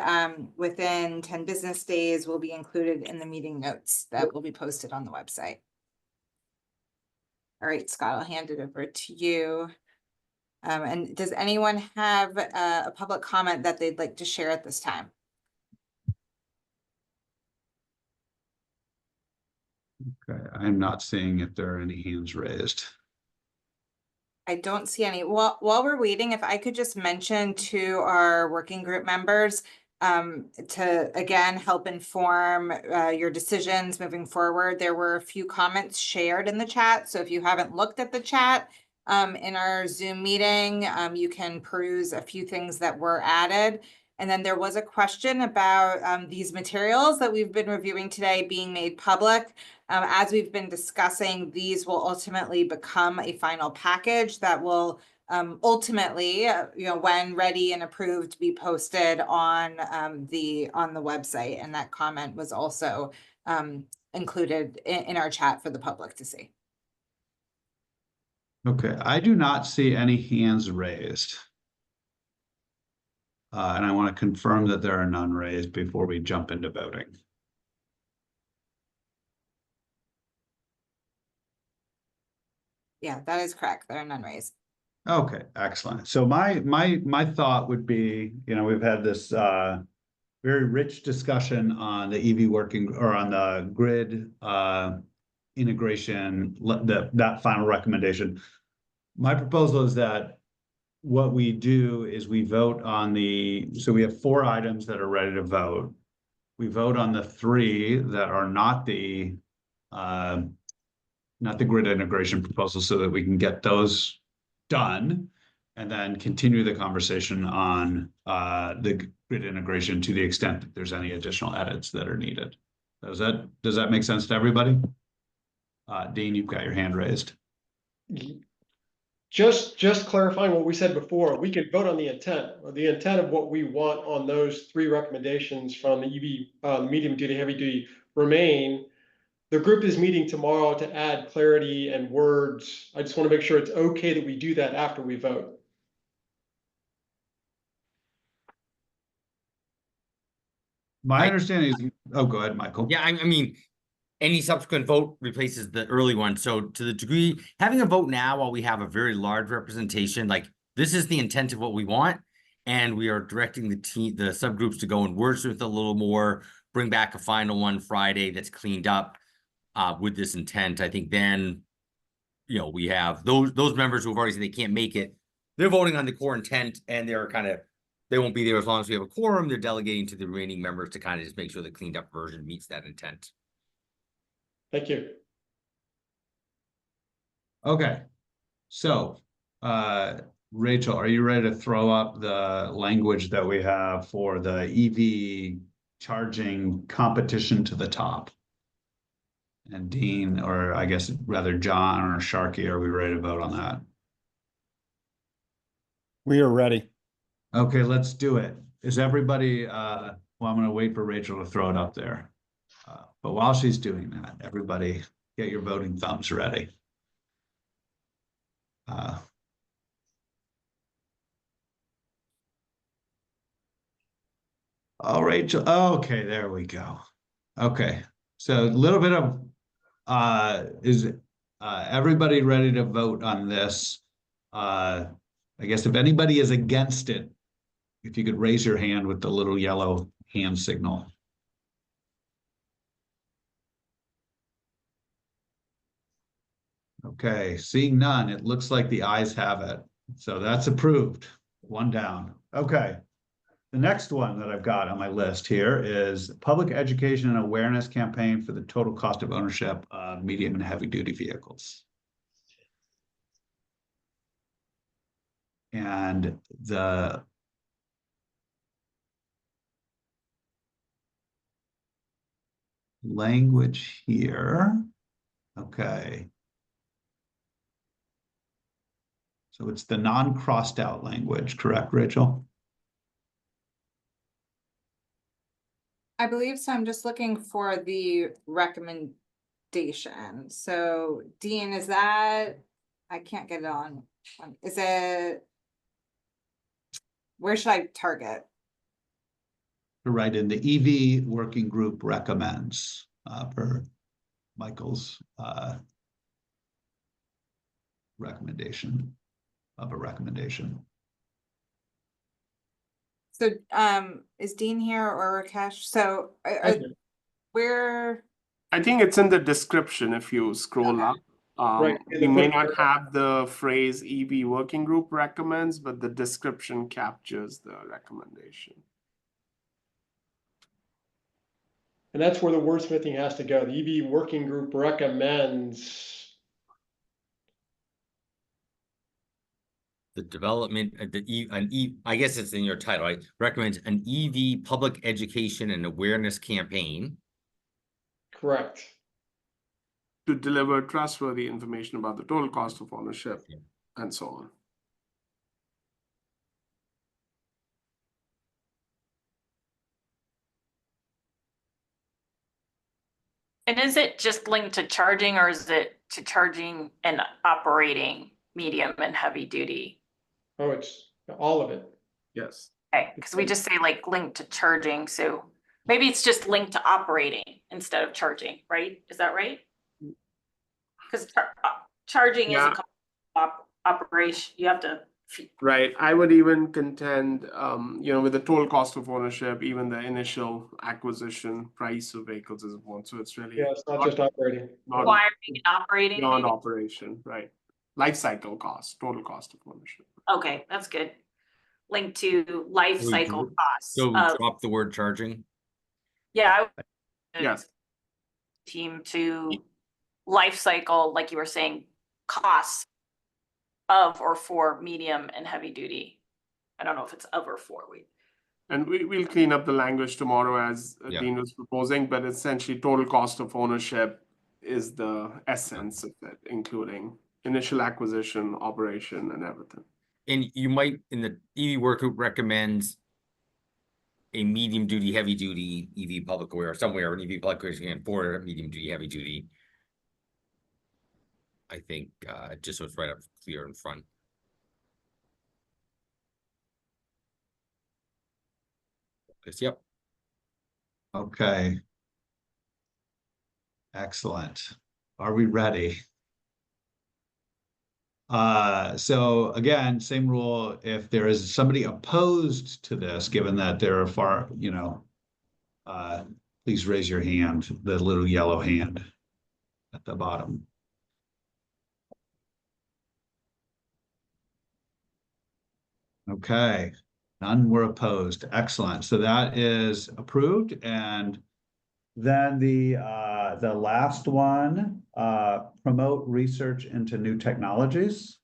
within 10 business days will be included in the meeting notes that will be posted on the website. All right, Scott, I'll hand it over to you. And does anyone have a public comment that they'd like to share at this time? Okay, I'm not seeing if there are any hands raised. I don't see any. While we're waiting, if I could just mention to our working group members to, again, help inform your decisions moving forward. There were a few comments shared in the chat. So if you haven't looked at the chat in our Zoom meeting, you can peruse a few things that were added. And then there was a question about these materials that we've been reviewing today being made public. As we've been discussing, these will ultimately become a final package that will ultimately, when ready and approved, be posted on the website. And that comment was also included in our chat for the public to see. Okay, I do not see any hands raised. And I want to confirm that there are none raised before we jump into voting. Yeah, that is correct. There are none raised. Okay, excellent. So my thought would be, we've had this very rich discussion on the EV working, or on the grid integration, that final recommendation. My proposal is that what we do is we vote on so we have 4 items that are ready to vote. We vote on the 3 that are not the grid integration proposal, so that we can get those done, and then continue the conversation on the grid integration to the extent that there's any additional edits that are needed. Does that make sense to everybody? Dean, you've got your hand raised. Just clarifying what we said before, we could vote on the intent of what we want on those 3 recommendations from the EV, medium duty, heavy duty remain. The group is meeting tomorrow to add clarity and words. I just want to make sure it's okay that we do that after we vote. My understanding is, oh, go ahead, Michael. Yeah, I mean, any subsequent vote replaces the early one. So to the degree, having a vote now while we have a very large representation, like this is the intent of what we want. And we are directing the subgroups to go and wordsmith a little more, bring back a final one Friday that's cleaned up with this intent. I think then, we have those members who have already said they can't make it. They're voting on the core intent, and they won't be there as long as we have a quorum. They're delegating to the remaining members to kind of just make sure the cleaned up version meets that intent. Thank you. Okay, so Rachel, are you ready to throw up the language that we have for the EV charging competition to the top? And Dean, or I guess rather John or Sharkey, are we ready to vote on that? We are ready. Okay, let's do it. Is everybody, well, I'm going to wait for Rachel to throw it up there. But while she's doing that, everybody get your voting thumbs ready. Oh, Rachel. Oh, okay, there we go. Okay, so a little bit of, is everybody ready to vote on this? I guess if anybody is against it, if you could raise your hand with the little yellow hand signal. Okay, seeing none, it looks like the ayes have it. So that's approved. 1 down. Okay. The next one that I've got on my list here is public education and awareness campaign for the total cost of ownership of medium and heavy duty vehicles. And the language here, okay. So it's the non-crossed out language, correct, Rachel? I believe so. I'm just looking for the recommendation. So Dean, is that, I can't get it on. Is it, where should I target? To write in the EV working group recommends per Michael's recommendation of a recommendation. So is Dean here or Rakesh? So where? I think it's in the description if you scroll up. Right. We may not have the phrase EV working group recommends, but the description captures the recommendation. And that's where the wordsmithing has to go. The EV working group recommends. The development, I guess it's in your title, right? Recommends an EV public education and awareness campaign. Correct. To deliver trustworthy information about the total cost of ownership and so on. And is it just linked to charging, or is it to charging and operating medium and heavy duty? Oh, it's all of it. Yes. Okay, because we just say like linked to charging, so maybe it's just linked to operating instead of charging, right? Is that right? Because charging is a operation. You have to. Right. I would even contend, with the total cost of ownership, even the initial acquisition price of vehicles is one. So it's really it's not just operating. Acquiring and operating. Beyond operation, right? Life cycle cost, total cost of ownership. Okay, that's good. Linked to life cycle costs. So drop the word charging. Yeah. Yes. Team to life cycle, like you were saying, costs of or for medium and heavy duty. I don't know if it's of or for. And we'll clean up the language tomorrow as Dean was proposing, but essentially total cost of ownership is the essence of it, including initial acquisition, operation, and everything. And you might, in the EV work group recommends a medium duty, heavy duty EV public aware, somewhere an EV public aware for medium duty, heavy duty. I think just so it's right up clear in front. Yep. Okay. Excellent. Are we ready? So again, same rule. If there is somebody opposed to this, given that there are please raise your hand, the little yellow hand at the bottom. Okay, none were opposed. Excellent. So that is approved. And then the last one, promote research into new technologies.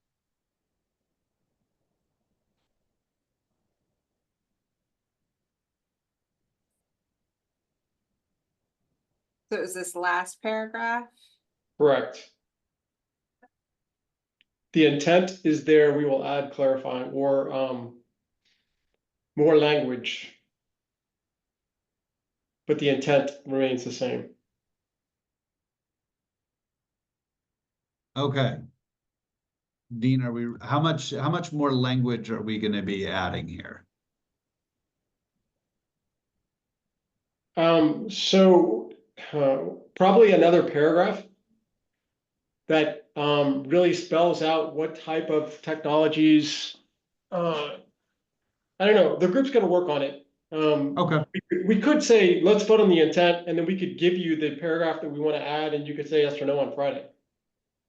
So is this last paragraph? Correct. The intent is there. We will add clarifying or more language, but the intent remains the same. Okay. Dean, how much more language are we going to be adding here? Probably another paragraph that really spells out what type of technologies. I don't know. The group's going to work on it. Okay. We could say let's vote on the intent, and then we could give you the paragraph that we want to add, and you could say yes or no on Friday.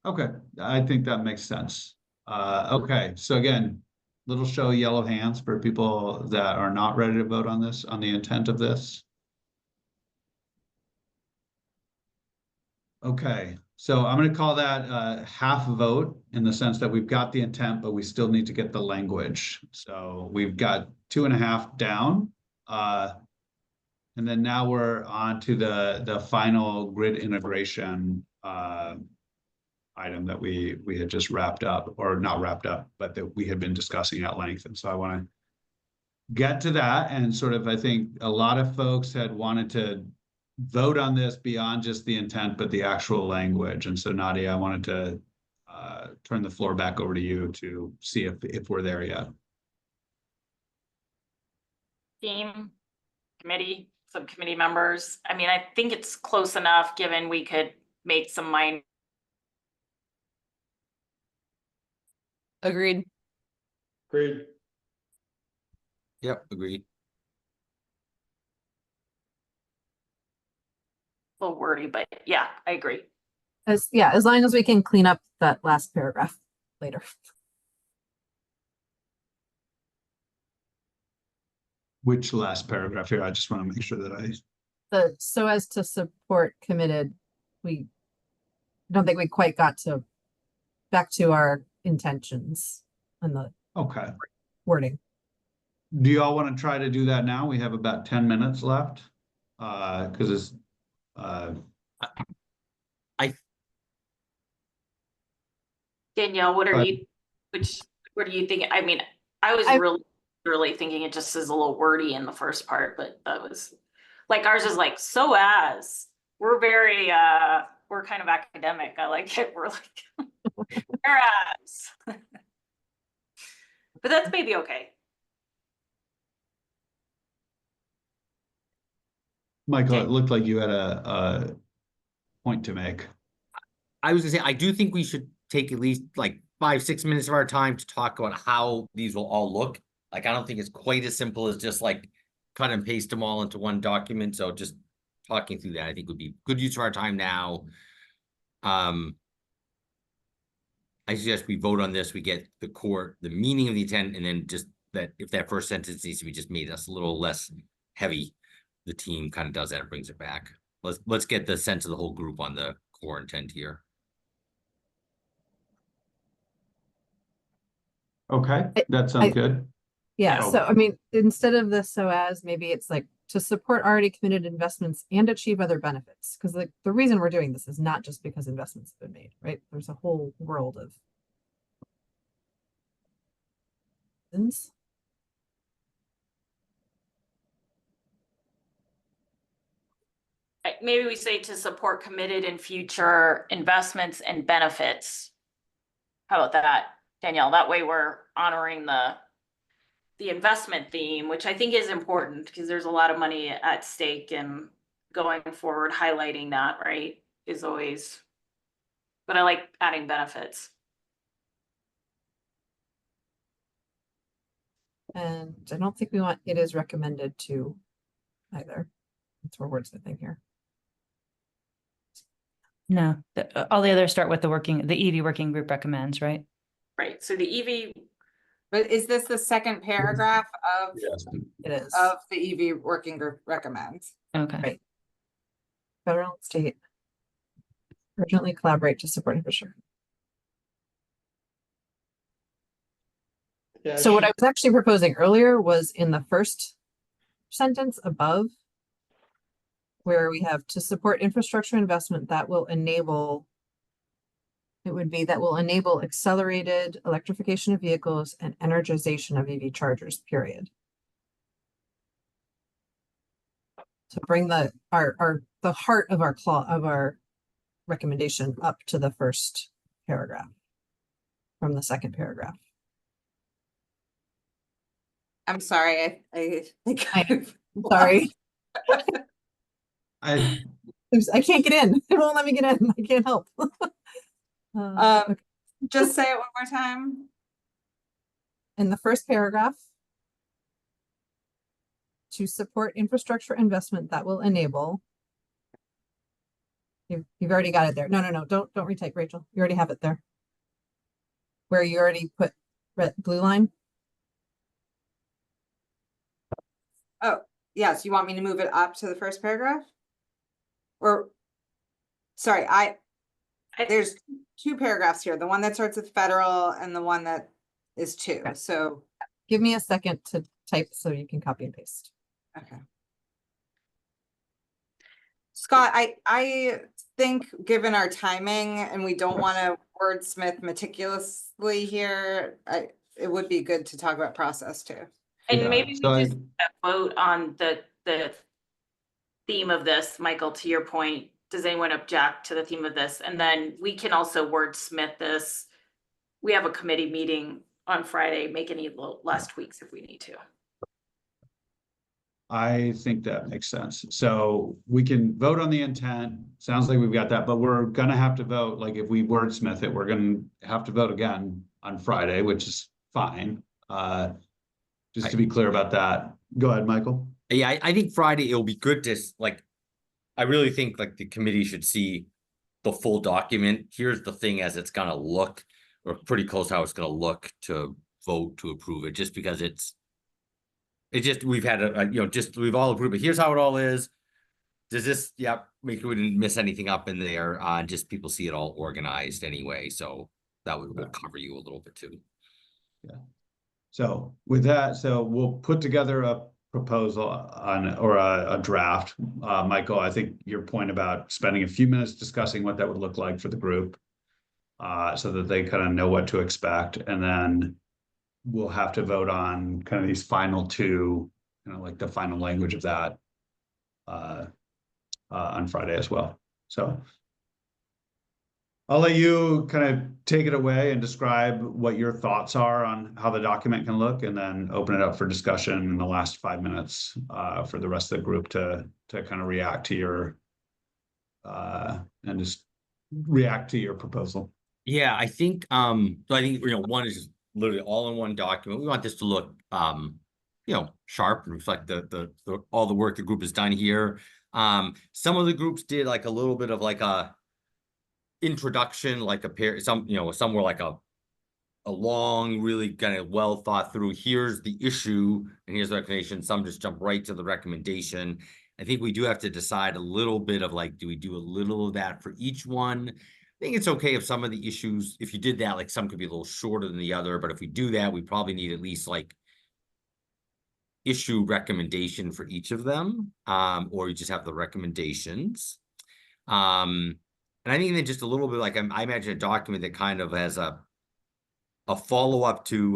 Okay, I think that makes sense. Okay, so again, little show of yellow hands for people that are not ready to vote on this, on the intent of this. Okay, so I'm gonna call that a half vote in the sense that we've got the intent, but we still need to get the language. So we've got 2.5 down. And then now we're on to the final grid integration item that we had just wrapped up, or not wrapped up, but that we had been discussing at length. And so I want to get to that. And sort of, I think a lot of folks had wanted to vote on this beyond just the intent, but the actual language. And so Nadia, I wanted to turn the floor back over to you to see if we're there yet. Team, committee, subcommittee members. I mean, I think it's close enough, given we could make some minor. Agreed. Agreed. Yep, agreed. A little wordy, but yeah, I agree. As long as we can clean up that last paragraph later. Which last paragraph here? I just want to make sure that So as to support committed, I don't think we quite got back to our intentions and the okay. wording. Do you all want to try to do that now? We have about 10 minutes left. Because it's Danielle, what are you thinking? I mean, I was really thinking it just is a little wordy in the first part, but that was like, ours is like, so as we're very we're kind of academic. I like it. We're like whereas but that's maybe okay. Michael, it looked like you had a point to make. I was gonna say, I do think we should take at least like 5-6 minutes of our time to talk about how these will all look. Like, I don't think it's quite as simple as just like cut and paste them all into one document. So just talking through that, I think would be good use of our time now. I suggest we vote on this, we get the meaning of the intent, and then just that if that first sentence needs to be just made us a little less heavy, the team kind of does that and brings it back. Let's get the sense of the whole group on the core intent here. Okay, that sounds good. Yeah, so I mean, instead of the so as, maybe it's like to support already committed investments and achieve other benefits. Because like the reason we're doing this is not just because investments have been made, right? There's a whole world of things. Maybe we say to support committed and future investments and benefits. How about that, Danielle? That way we're honoring the investment theme, which I think is important because there's a lot of money at stake, and going forward, highlighting that, right, is always, but I like adding benefits. And I don't think we want it is recommended to either. That's where words the thing here. No, all the others start with the EV working group recommends, right? Right, so the EV. But is this the second paragraph of, Yes. It is. of the EV working group recommends? Okay. Right. Federal and state urgently collaborate to support infrastructure. Yeah, So what I was actually proposing earlier was in the first sentence above, where we have to support infrastructure investment that will enable, it would be that will enable accelerated electrification of vehicles and energization of EV chargers, period. So bring the heart of our recommendation up to the first paragraph from the second paragraph. I'm sorry, I think I'm sorry. I can't get in. It won't let me get in. I can't help. Okay. Just say it one more time. In the first paragraph, to support infrastructure investment that will enable. You've already got it there. No, don't retake, Rachel. You already have it there. Where you already put blue line. Oh, yes, you want me to move it up to the first paragraph? Or, sorry, there's two paragraphs here, the one that starts with federal and the one that is two, Okay. so, Give me a second to type so you can copy and paste. okay. Scott, I think given our timing and we don't want to wordsmith meticulously here, it would be good to talk about process too. And Yeah, maybe so we just vote on the theme of this, Michael, to your point. Does anyone object to the theme of this? And then we can also wordsmith this. We have a committee meeting on Friday, make any less tweaks if we need to. I think that makes sense. So we can vote on the intent. Sounds like we've got that, but we're gonna have to vote, like if we wordsmith it, we're gonna have to vote again on Friday, which is fine. Just to be clear about that. Go ahead, Michael. Yeah, I think Friday, it'll be good to, like, I really think like the committee should see the full document. Here's the thing as it's gonna look, or pretty close how it's gonna look to vote to approve it, just because we've had we've all approved it. Here's how it all is. Does this, make sure we didn't miss anything up in there, just people see it all organized anyway, so that will cover you a little bit too. Yeah. So with that, we'll put together a proposal or a draft. Michael, I think your point about spending a few minutes discussing what that would look like for the group, so that they kind of know what to expect, and then we'll have to vote on kind of these final two, like the final language of that on Friday as well. So I'll let you kind of take it away and describe what your thoughts are on how the document can look, and then open it up for discussion in the last 5 minutes for the rest of the group to kind of react to your and just react to your proposal. Yeah, I think one is just literally all in one document. We want this to look sharp and reflect the all the work the group has done here. Some of the groups did like a little bit of like a introduction, like some were like a long, really kind of well thought through, here's the issue and here's the recommendation. Some just jump right to the recommendation. I think we do have to decide a little bit of like, do we do a little of that for each one? I think it's okay if some of the issues, if you did that, like some could be a little shorter than the other, but if we do that, we probably need at least like issue recommendation for each of them, or you just have the recommendations. And I think then just a little bit like I imagine a document that kind of has a follow-up to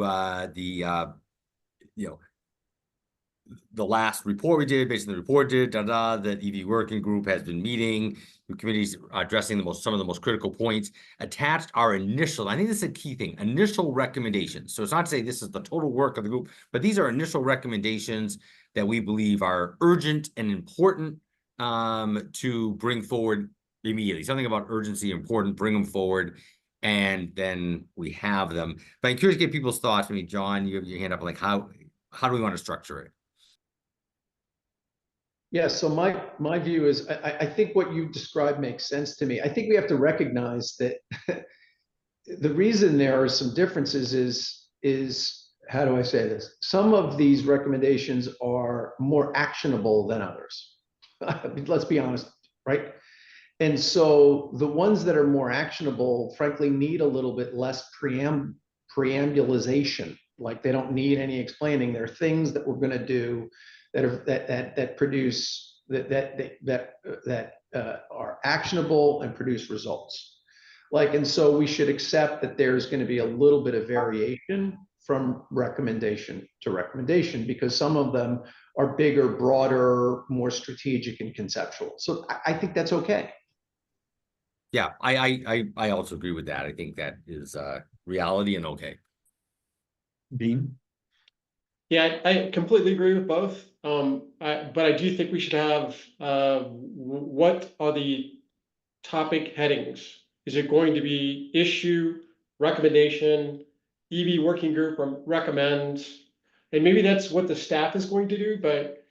the last report we did, based on the report the EV working group has been meeting, the committees addressing some of the most critical points, attached our initial, I think this is a key thing, initial recommendations. So it's not to say this is the total work of the group, but these are initial recommendations that we believe are urgent and important to bring forward immediately. Something about urgency, important, bring them forward, and then we have them. But I'm curious to get people's thoughts. I mean, John, you have your hand up, like how do we want to structure it? Yeah, so my view is I think what you described makes sense to me. I think we have to recognize that the reason there are some differences is how do I say this? Some of these recommendations are more actionable than others. Let's be honest, right? And so the ones that are more actionable, frankly, need a little bit less preambulization. Like they don't need any explaining. There are things that we're going to do that produce that are actionable and produce results. Like, and so we should accept that there's going to be a little bit of variation from recommendation to recommendation, because some of them are bigger, broader, more strategic and conceptual. So I think that's okay. Yeah, I also agree with that. I think that is reality and okay. Bean? Yeah, I completely agree with both. But I do think we should have what are the topic headings? Is it going to be issue, recommendation, EV working group recommends? And maybe that's what the staff is going to do, but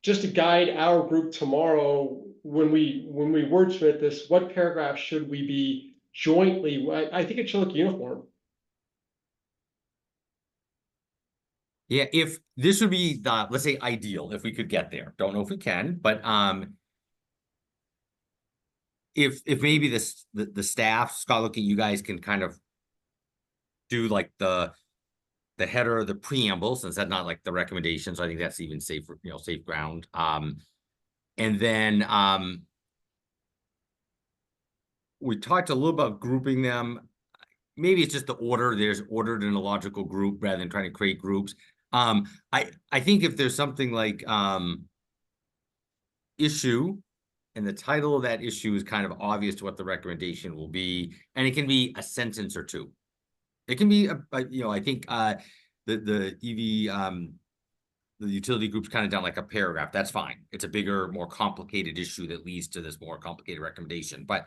just to guide our group tomorrow, when we wordsmith this, what paragraph should we be jointly? I think it should look uniform. Yeah, if this would be the, let's say, ideal, if we could get there. Don't know if we can, but if maybe the staff, Scott, looking, you guys can kind of do like the header, the preamble, since that's not like the recommendations. I think that's even safer, safe ground. And then we talked a little about grouping them. Maybe it's just the order. There's ordered in a logical group rather than trying to create groups. I think if there's something like issue, and the title of that issue is kind of obvious to what the recommendation will be, and it can be a sentence or two. It can be I think the EV the utility group's kind of done like a paragraph. That's fine. It's a bigger, more complicated issue that leads to this more complicated recommendation. But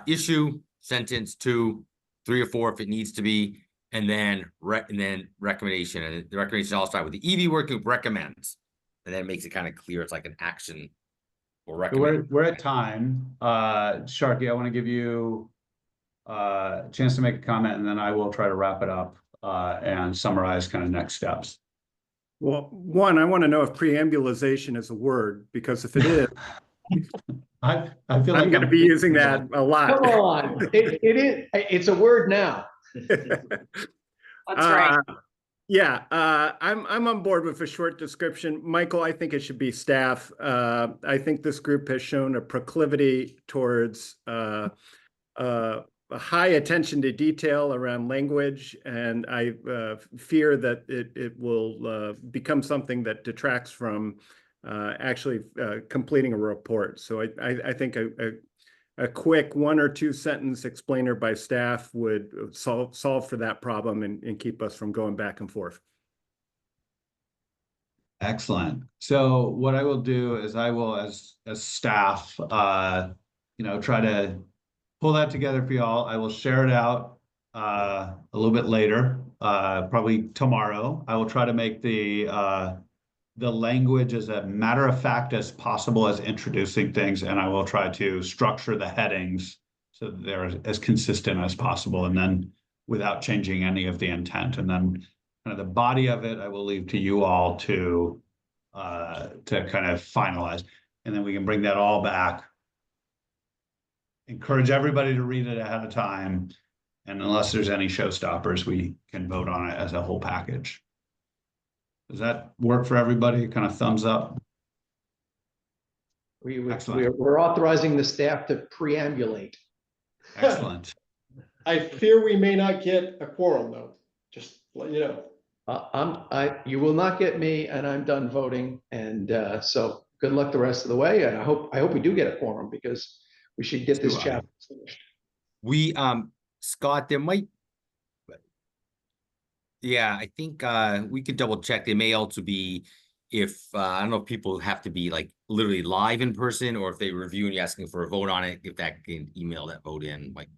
issue, sentence, 2, 3 or 4 if it needs to be, and then recommendation. And the recommendation all start with the EV working group recommends, and then it makes it kind of clear it's like an action or recommend. We're at time. Sharky, I want to give you a chance to make a comment, and then I will try to wrap it up and summarize kind of next steps. Well, one, I want to know if preambulization is a word, because if it is, I feel like I'm going to be using that a lot. Come on, it is. It's a word now. That's right. Yeah, I'm on board with a short description. Michael, I think it should be staff. I think this group has shown a proclivity towards a high attention to detail around language, and I fear that it will become something that detracts from actually completing a report. So I think a quick 1 or 2 sentence explainer by staff would solve for that problem and keep us from going back and forth. Excellent. So what I will do is I will, as staff, try to pull that together for y'all. I will share it out a little bit later, probably tomorrow. I will try to make the language as a matter of fact as possible as introducing things, and I will try to structure the headings so that they're as consistent as possible, and then without changing any of the intent. And then kind of the body of it, I will leave to you all to kind of finalize, and then we can bring that all back. Encourage everybody to read it ahead of time, and unless there's any showstoppers, we can vote on it as a whole package. Does that work for everybody? Kind of thumbs up? We're authorizing the staff to preambulate. Excellent. I fear we may not get a quorum though, just let you know. You will not get me, and I'm done voting. And so good luck the rest of the way. And I hope we do get a quorum, because we should get this chapter finished. We, Scott, there might, yeah, I think we could double check. There may also be, if I don't know if people have to be like literally live in person, or if they review and you're asking for a vote on it, if that can email that vote in. Like,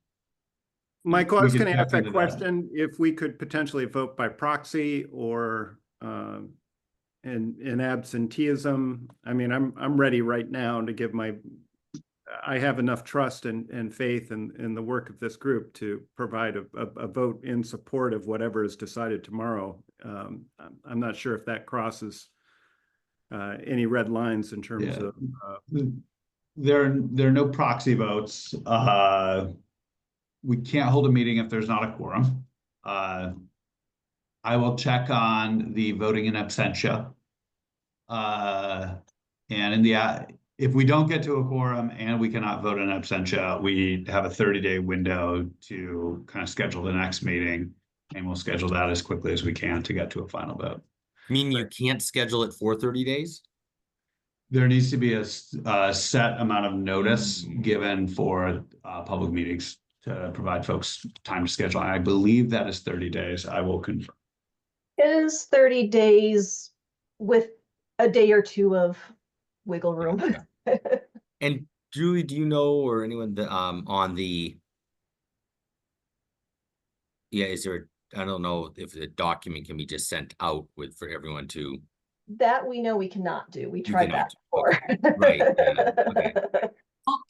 Michael, I was going to ask that question, if we could potentially vote by proxy or in absenteeism. I mean, I'm ready right now to give I have enough trust and faith in the work of this group to provide a vote in support of whatever is decided tomorrow. I'm not sure if that crosses any red lines in terms of. There are no proxy votes. We can't hold a meeting if there's not a quorum. I will check on the voting in absentia. And in the if we don't get to a quorum and we cannot vote in absentia, we have a 30-day window to kind of schedule the next meeting, and we'll schedule that as quickly as we can to get to a final vote. Meaning you can't schedule it for 30 days? There needs to be a set amount of notice given for public meetings to provide folks time to schedule. And I believe that is 30 days. I will confirm. It is 30 days with a day or two of wiggle room. And Julie, do you know, or anyone that on the, is there, I don't know if the document can be just sent out for everyone to. That we know we cannot do. We tried that before. Okay. Right. Yeah. Okay.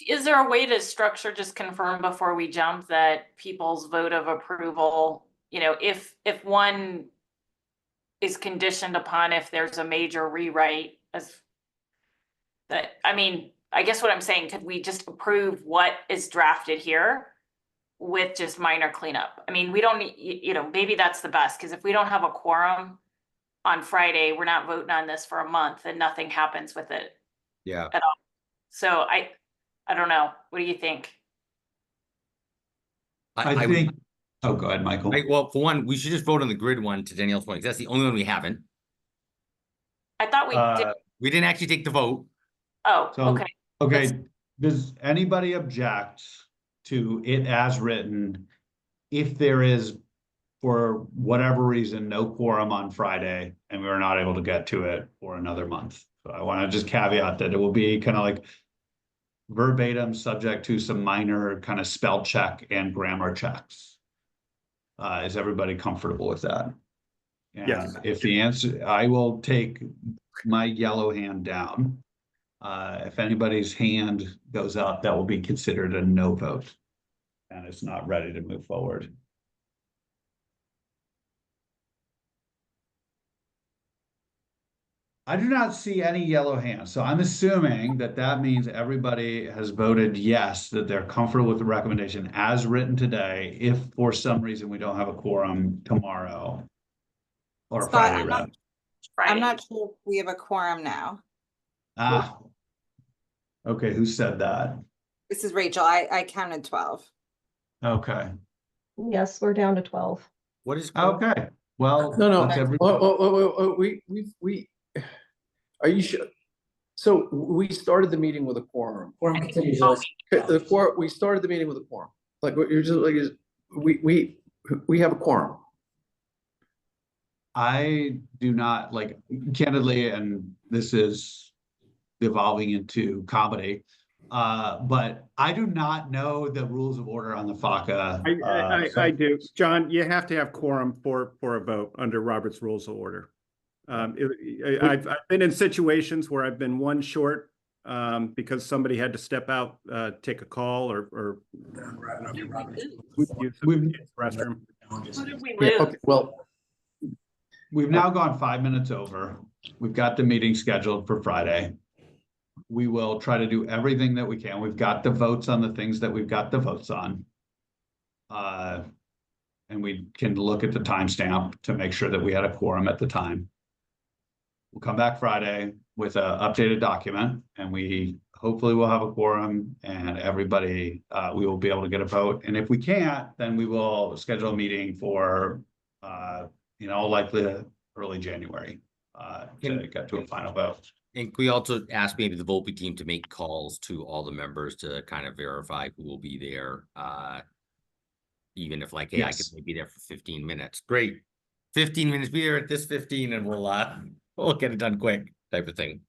Is there a way to structure, just confirm before we jump, that people's vote of approval, if one is conditioned upon if there's a major rewrite as that, I mean, I guess what I'm saying, could we just approve what is drafted here with just minor cleanup? I mean, we don't need, you know, maybe that's the best, because if we don't have a quorum on Friday, we're not voting on this for a month and nothing happens with it Yeah. at all. So I don't know. What do you think? I think, oh, go ahead, Michael. Well, for one, we should just vote on the grid one, to Danielle's point, 'cause that's the only one we haven't. I thought we did. We didn't actually take the vote. Oh, So, okay. okay, does anybody object to it as written if there is, for whatever reason, no quorum on Friday and we were not able to get to it for another month? So I want to just caveat that it will be kind of like verbatim, subject to some minor kind of spell check and grammar checks. Is everybody comfortable with that? And Yes. if the answer, I will take my yellow hand down. If anybody's hand goes up, that will be considered a no vote. And it's not ready to move forward. I do not see any yellow hands, so I'm assuming that that means everybody has voted yes, that they're comfortable with the recommendation as written today, if for some reason we don't have a quorum tomorrow. Or Scott, Friday, I'm not- rather. I'm not sure if we have a quorum now. Ah. Okay, who said that? This is Rachel. I counted 12. Okay, Yes, we're down to 12. What is? okay, well. No, let's every- we, are you sure? So we started the meeting with a quorum. We started the meeting with a quorum. Like, what you're just like, we have a quorum. I do not, like, candidly, and this is evolving into comedy. But I do not know the rules of order on the FACA. I do. John, you have to have quorum for a vote under Robert's Rules of Order. I've been in situations where I've been one short because somebody had to step out, take a call or use the restroom. Who did we Yeah, lose? okay, well, We've now gone 5 minutes over. We've got the meeting scheduled for Friday. We will try to do everything that we can. We've got the votes on the things that we've got the votes on. And we can look at the timestamp to make sure that we had a quorum at the time. We'll come back Friday with an updated document and we hopefully will have a quorum and everybody, we will be able to get a vote. And if we can't, then we will schedule a meeting for, in all likelihood, early January, to get to a final vote. And we also ask maybe the Volpe team to make calls to all the members to kind of verify who will be there. Even if like, hey, I Yes. could maybe be there for 15 minutes. Great. 15 minutes, be there at this 15 and we'll get it done quick type of thing.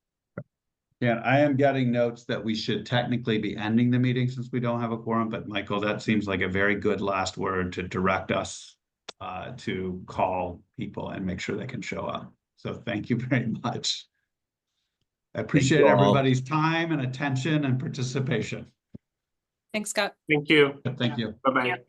Yeah, I am getting notes that we should technically be ending the meeting since we don't have a quorum, but Michael, that seems like a very good last word to direct us to call people and make sure they can show up. So thank you very much. I appreciate you all. everybody's time and attention and participation. Thanks, Scott. Thank you. Thank you. Bye-bye.